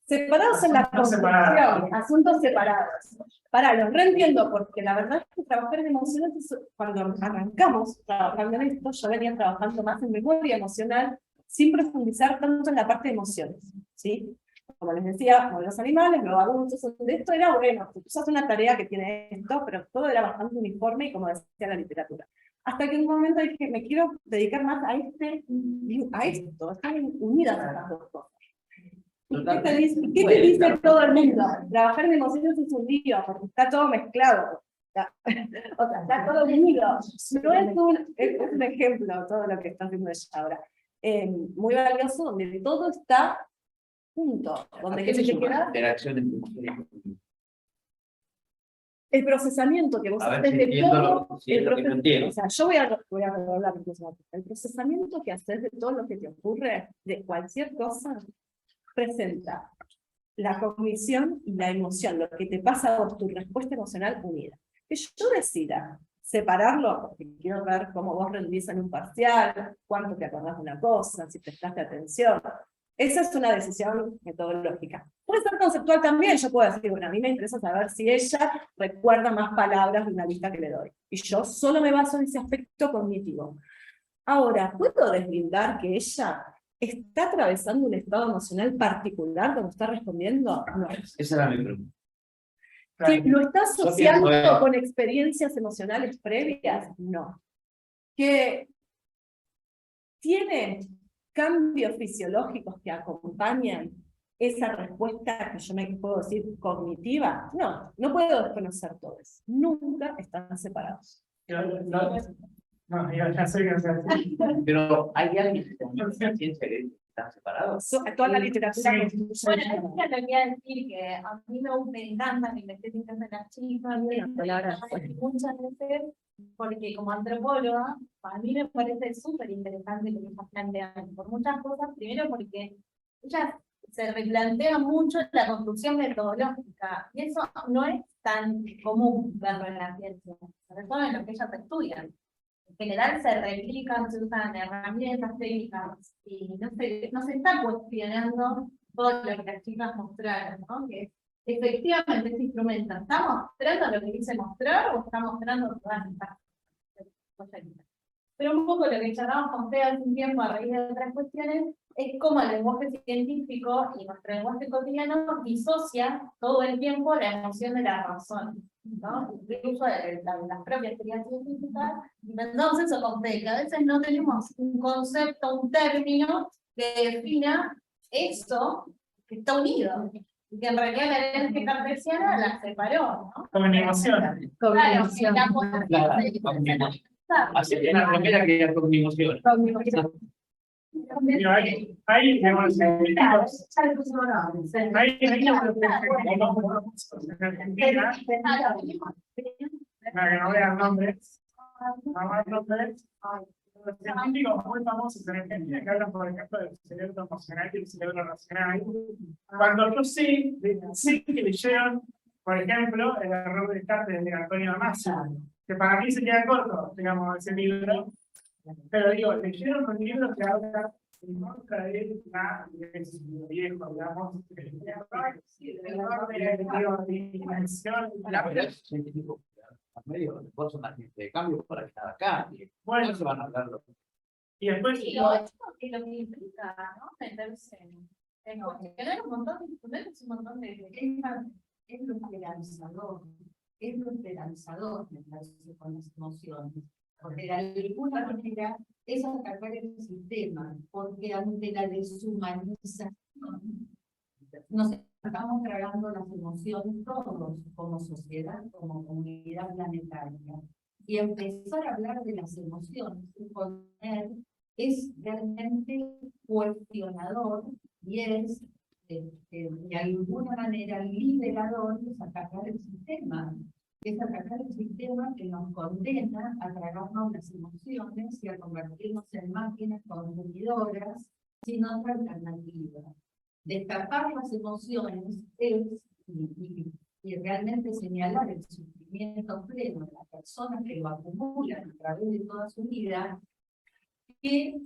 Separados en la construcción, asuntos separados. Los reentiendo, porque la verdad es que trabajar en emociones, cuando arrancamos trabajando en esto, yo venía trabajando más en memoria emocional, sin profundizar tanto en la parte de emociones, ¿sí? Como les decía, como los animales, los adultos, de esto era bueno, tú haces una tarea que tiene esto, pero todo era bastante uniforme y como decía la literatura. Hasta que en un momento dije, me quiero dedicar más a esto, están unidas estas dos cosas. ¿Qué te dice todo el mundo? Trabajar en emociones es un lío, porque está todo mezclado. O sea, está todo unido. No es un ejemplo todo lo que está haciendo ella ahora. Muy valioso, donde todo está junto. Donde ¿Qué se se llama queda interacción entre emoción y cognición? el procesamiento que vos A ver haces si de entiendo todo. si es lo que no entiendo. O sea, yo voy a hablar incluso. El procesamiento que haces de todo lo que te ocurre, de cualquier cosa, presenta la cognición y la emoción, lo que te pasa por tu respuesta emocional unida. Que yo decida separarlo, porque quiero ver cómo vos rendís en un parcial, cuánto te acordás de una cosa, si prestaste atención. Esa es una decisión metodológica. Puede ser conceptual también, yo puedo decir, bueno, a mí me interesa saber si ella recuerda más palabras de una lista que le doy. Y yo solo me baso en ese aspecto cognitivo. Ahora, ¿puedo deslindar que ella está atravesando un estado emocional particular cuando está respondiendo? No. Esa era mi pregunta. ¿Que lo está asociando Yo pienso, con experiencias emocionales previas? No. ¿Que tiene cambios fisiológicos que acompañan esa respuesta que yo me puedo decir cognitiva? No, no puedo desconocer todo eso. Nunca están separados. No, ya sé que hacer. Pero hay alguien que con ciencia que están separados. Toda la literatura Sí. constituye- Bueno, es que quería decir que a mí me encanta la investigación de las chicas, muchas veces, porque como antropóloga, a mí me parece súper interesante lo que ellas plantean, por muchas cosas. Primero porque ellas se replantean mucho la construcción metodológica, y eso no es tan común verlo en la ciencia, sobre todo en lo que ellas estudian. En general se replican, se usan herramientas técnicas y no se está cuestionando todo lo que las chicas mostraron, ¿no? Que efectivamente este instrumento está mostrando lo que quise mostrar o está mostrando todas estas cosas. Pero un poco lo que charlamos con Fede hace un tiempo a raíz de otras cuestiones es cómo el lenguaje científico y nuestro lenguaje cotidiano disocia todo el tiempo la emoción de la razón, ¿no? Incluso las propias teorías científicas, inventamos eso con Fede, que a veces no tenemos un concepto, un término que defina eso que está unido, y que en realidad la herencia cartesiana la separó, ¿no? Con emoción. Claro, que la Claro, así que la primera que era con mi emoción. Pero hay, digamos, hay en Argentina, para que no vean nombres, más nombres, los científicos muy famosos en Argentina que hablan, por ejemplo, del cerebro emocional y el cerebro racional. Cuando yo sí que leyeron, por ejemplo, el error de Descartes de Antonio Damasio, que para mí se queda corto, digamos, ese libro, pero digo, leyeron un libro que habla en contra de la viejo, digamos, el error de la dimensión. La verdad es científico. Los medios después son agentes de cambio para que nada cambie. Bueno, No se van a hablar los. y después, Y lo que implica, ¿no? Meterse en tener un montón de instrumentos, un montón de... Es lo esperanzador, con las emociones, porque de alguna manera es atacar el sistema, porque ante la deshumanización nos estamos tragando las emociones todos, como sociedad, como comunidad planetaria. Y empezar a hablar de las emociones es realmente cuestionador y es de alguna manera liberador, es atacar el sistema. Es atacar el sistema que nos condena a tragarnos las emociones y a convertirnos en máquinas consumidoras sin otra alternativa. Destapar las emociones es, y realmente señalar el sufrimiento pleno de las personas que lo acumulan a través de toda su vida, que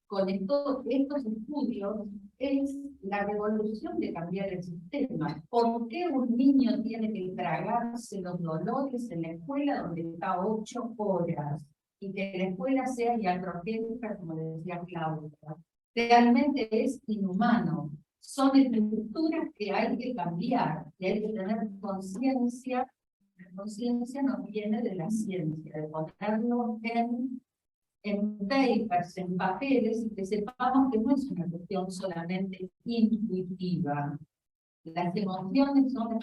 con estos estudios es la revolución de cambiar el sistema. ¿Por qué un niño tiene que tragarse los dolores en la escuela donde está 8 horas? Y que la escuela sea iatrogénica, como decía Claudia. Realmente es inhumano. Son estructuras que hay que cambiar, y hay que tener conciencia. La conciencia nos viene de la ciencia, de ponerlo en papers, en papeles, y que sepamos que no es una cuestión solamente intuitiva. Las emociones son,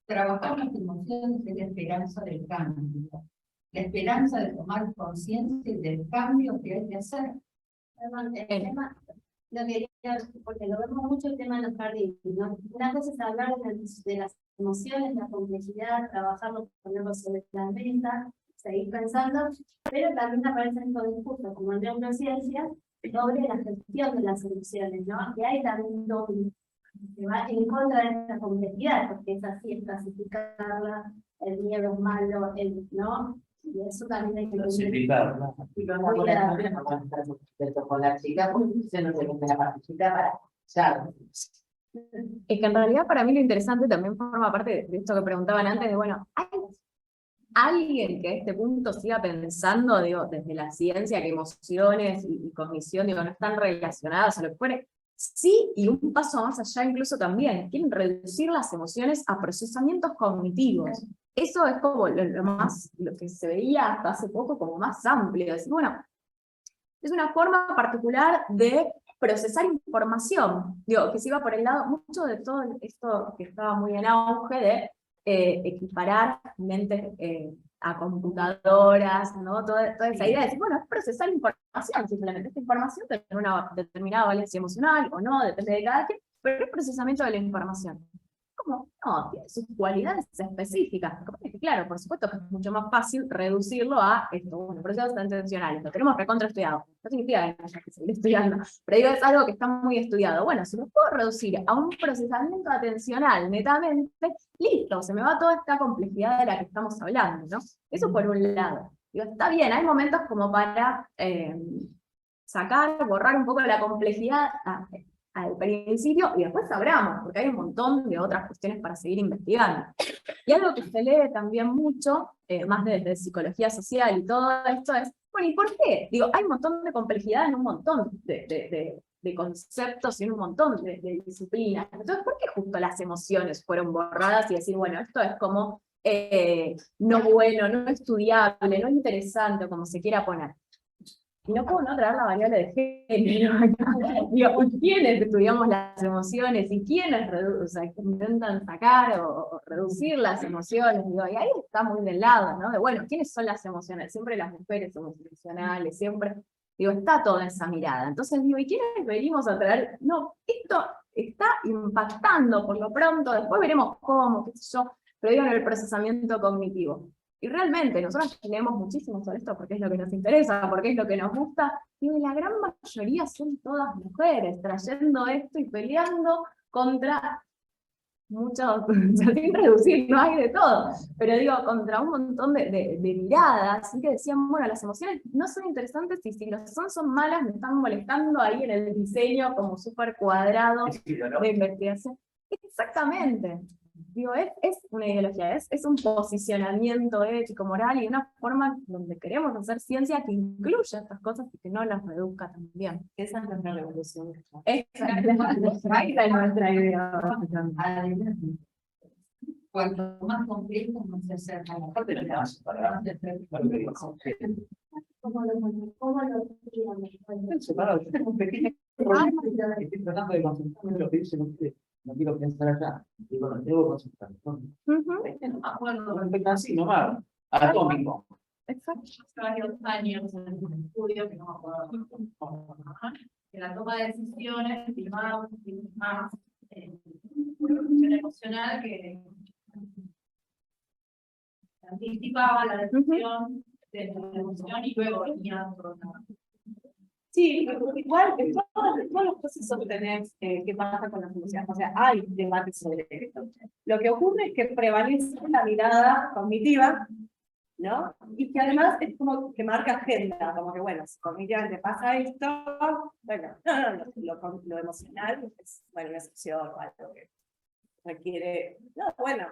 trabajar las emociones es la esperanza del cambio, la esperanza de tomar conciencia del cambio que hay que hacer. El tema, lo quería, porque lo vemos mucho el tema de los jardines, ¿no? Una cosa es hablar de las emociones, la complejidad, trabajarlo, ponerlo sobre la mesa, seguir pensando, pero también aparecen estos discursos, como en neurociencia, sobre la gestión de las emociones, ¿no? Que hay también que va en contra de esta complejidad, porque es así, es clasificarla, el miedo es malo, ¿no? Y eso también hay que Clasificar, ¿no? Y con la chica, porque se nos tiene la partecita para ya. Es que en realidad para mí lo interesante también forma parte de esto que preguntaban antes, de bueno, ¿hay alguien que a este punto siga pensando, digo, desde la ciencia, que emociones y cognición, digo, no están relacionadas a lo que fuere? Sí, y un paso más allá incluso también, quieren reducir las emociones a procesamientos cognitivos. Eso es como lo que se veía hasta hace poco como más amplio. Es, bueno, es una forma particular de procesar información. Digo, que se iba por el lado, mucho de todo esto que estaba muy en auge de equiparar mentes a computadoras, ¿no? Toda esa idea de decir, bueno, es procesar información, simplemente esta información tiene una determinada valencia emocional o no, depende de cada quien, pero es procesamiento de la información. ¿Cómo? No, tiene sus cualidades específicas. Claro, por supuesto que es mucho más fácil reducirlo a esto, bueno, procesos intencionales, lo tenemos recontra estudiado. No significa que no haya que seguir estudiando, pero digo, es algo que está muy estudiado. Bueno, si lo puedo reducir a un procesamiento atencional netamente, listo, se me va toda esta complejidad de la que estamos hablando, ¿no? Eso por un lado. Digo, está bien, hay momentos como para sacar, borrar un poco la complejidad. al principio y después abramos, porque hay un montón de otras cuestiones para seguir investigando. Y algo que se lee también mucho, más desde psicología social y todo esto es, bueno, ¿y por qué? Digo, hay un montón de complejidad en un montón de conceptos y en un montón de disciplinas. Entonces, ¿por qué justo las emociones fueron borradas y decir, bueno, esto es como no bueno, no estudiable, no interesante, como se quiera poner? Y no puedo no traer la variable de género. Digo, ¿quiénes estudiamos las emociones y quiénes intentan sacar o reducir las emociones? Digo, y ahí está muy del lado, ¿no? De bueno, ¿quiénes son las emociones? Siempre las mujeres somos emocionales, siempre, digo, está toda esa mirada. Entonces digo, ¿y quiénes venimos a traer? No, esto está impactando por lo pronto, después veremos cómo, qué sé yo, pero digo en el procesamiento cognitivo. Y realmente, nosotros tenemos muchísimo sobre esto porque es lo que nos interesa, porque es lo que nos gusta, y la gran mayoría son todas mujeres, trayendo esto y peleando contra muchos, sin reducir, no hay de todo, pero digo, contra un montón de miradas, así que decían, bueno, las emociones no son interesantes y si lo son malas, me están molestando ahí en el diseño como súper cuadrado de investigación. Exactamente. Digo, es una ideología, es un posicionamiento ético, moral y una forma donde queremos hacer ciencia que incluya estas cosas y que no las reduzca también. Esa es nuestra revolución. Esa es nuestra idea. Adelante. Cuanto más complejo, más se acerca a la Aparte de la separada, ¿Cómo lo separado, yo tengo un pequeño problema, estoy tratando de concentrarme en lo que dicen ustedes. No quiero pensar allá, digo, no debo concentrar. Bueno, respecto así, nomás, atómico. Exacto. Hace varios años en un estudio que no me acuerdo, que la toma de decisiones filmaba más cuestión emocional que anticipaba la decisión de la emoción y luego venía por otra. Sí, pero igual en todos los procesos tenés qué pasa con las emociones, o sea, hay debates sobre esto. Lo que ocurre es que prevalece la mirada cognitiva, ¿no? Y que además es como que marca agenda, como que bueno, si cognitivamente pasa esto, bueno, lo emocional es, bueno, una excepción o algo que requiere, no, bueno,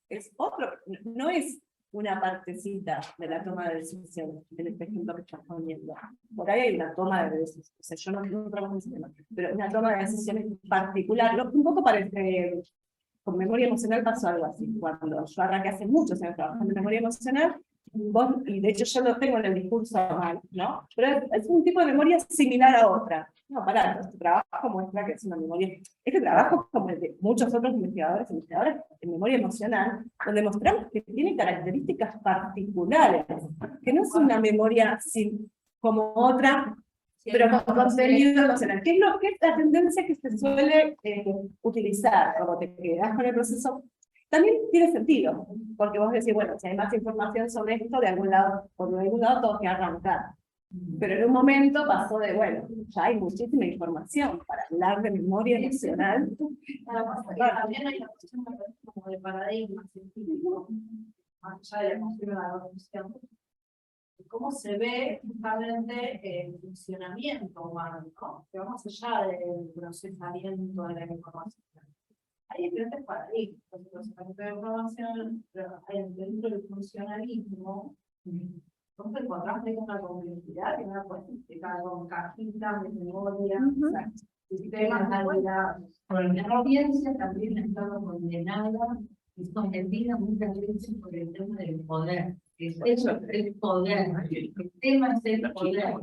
es otro, no es una partecita de la toma de decisiones, en este ejemplo que estás poniendo. Por ahí hay una toma de decisiones, o sea, yo no trabajo en ese tema, pero una toma de decisiones particular, un poco parece, con memoria emocional pasó algo así, cuando yo arranqué hace muchos años trabajando en memoria emocional, y de hecho yo lo tengo en el discurso mal, ¿no? Pero es un tipo de memoria similar a otra. No, pará, este trabajo muestra que es una memoria, este trabajo como el de muchos otros investigadores en memoria emocional, donde mostramos que tiene características particulares, que no es una memoria como otra, pero con contenido emocional. ¿Qué es la tendencia que se suele utilizar? Como te quedas con el proceso, también tiene sentido, porque vos decís, bueno, si hay más información sobre esto, de algún lado, por de algún lado tengo que arrancar. Pero en un momento pasó de, bueno, ya hay muchísima información para hablar de memoria emocional. También hay la cuestión como de paradigma científico, más allá de la cuestión de la evolución, cómo se ve justamente el funcionamiento humano, ¿no? Que va más allá del procesamiento de la información. Hay diferentes paradigmas, el procesamiento de información, pero dentro del funcionalismo, entonces encontramos una complejidad que no la puedes explicar con cajitas de memoria, sistemas alterados. La ciencia también ha estado condenada y sometida muchas veces por el tema del poder. Eso es el poder. El tema es el poder.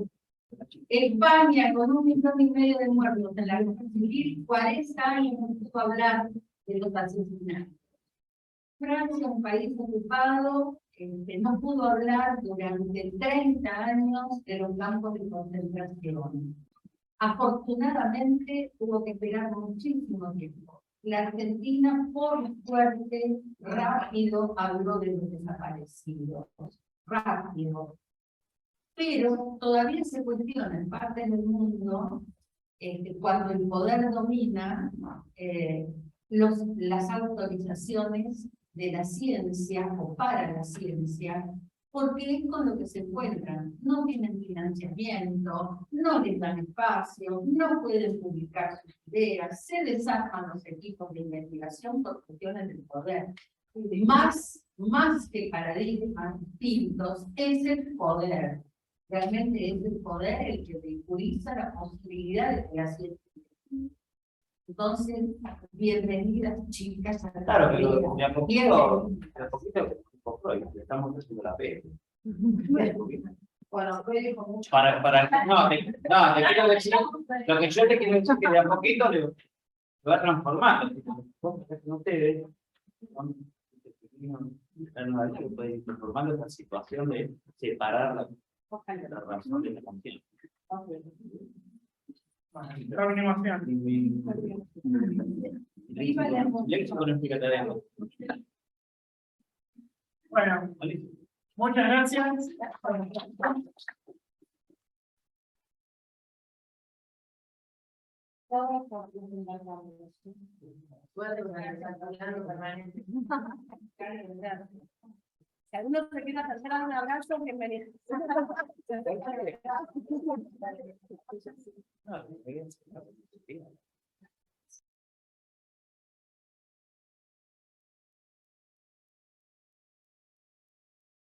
España, con 1,5 millones de muertos en la guerra civil, 40 años no pudo hablar de los asesinatos. Francia, un país ocupado, que no pudo hablar durante 30 años de los campos de concentración. Afortunadamente, tuvo que esperar muchísimo tiempo. La Argentina, por suerte, rápido habló de los desaparecidos. Rápido. Pero todavía se cuestiona en partes del mundo, cuando el poder domina, las autorizaciones de la ciencia o para la ciencia porque es con lo que se encuentran. No tienen financiamiento, no les dan espacio, no pueden publicar sus ideas, se desarman los equipos de investigación por cuestiones del poder. Más que paradigmas distintos, es el poder. Realmente es el poder el que vehiculiza la posibilidad de creación. Entonces, bienvenidas chicas a la Claro, pero vida. de a poquito, estamos haciendo la P. Bueno, fue dijo mucho. No, te quiero decir, lo que yo te quiero decir es que de a poquito lo va transformando. Ustedes pueden transformando esta situación de separar la razón de la emoción. Bueno, muchas gracias. Si alguno se quiere acercar a un abrazo, bienvenido.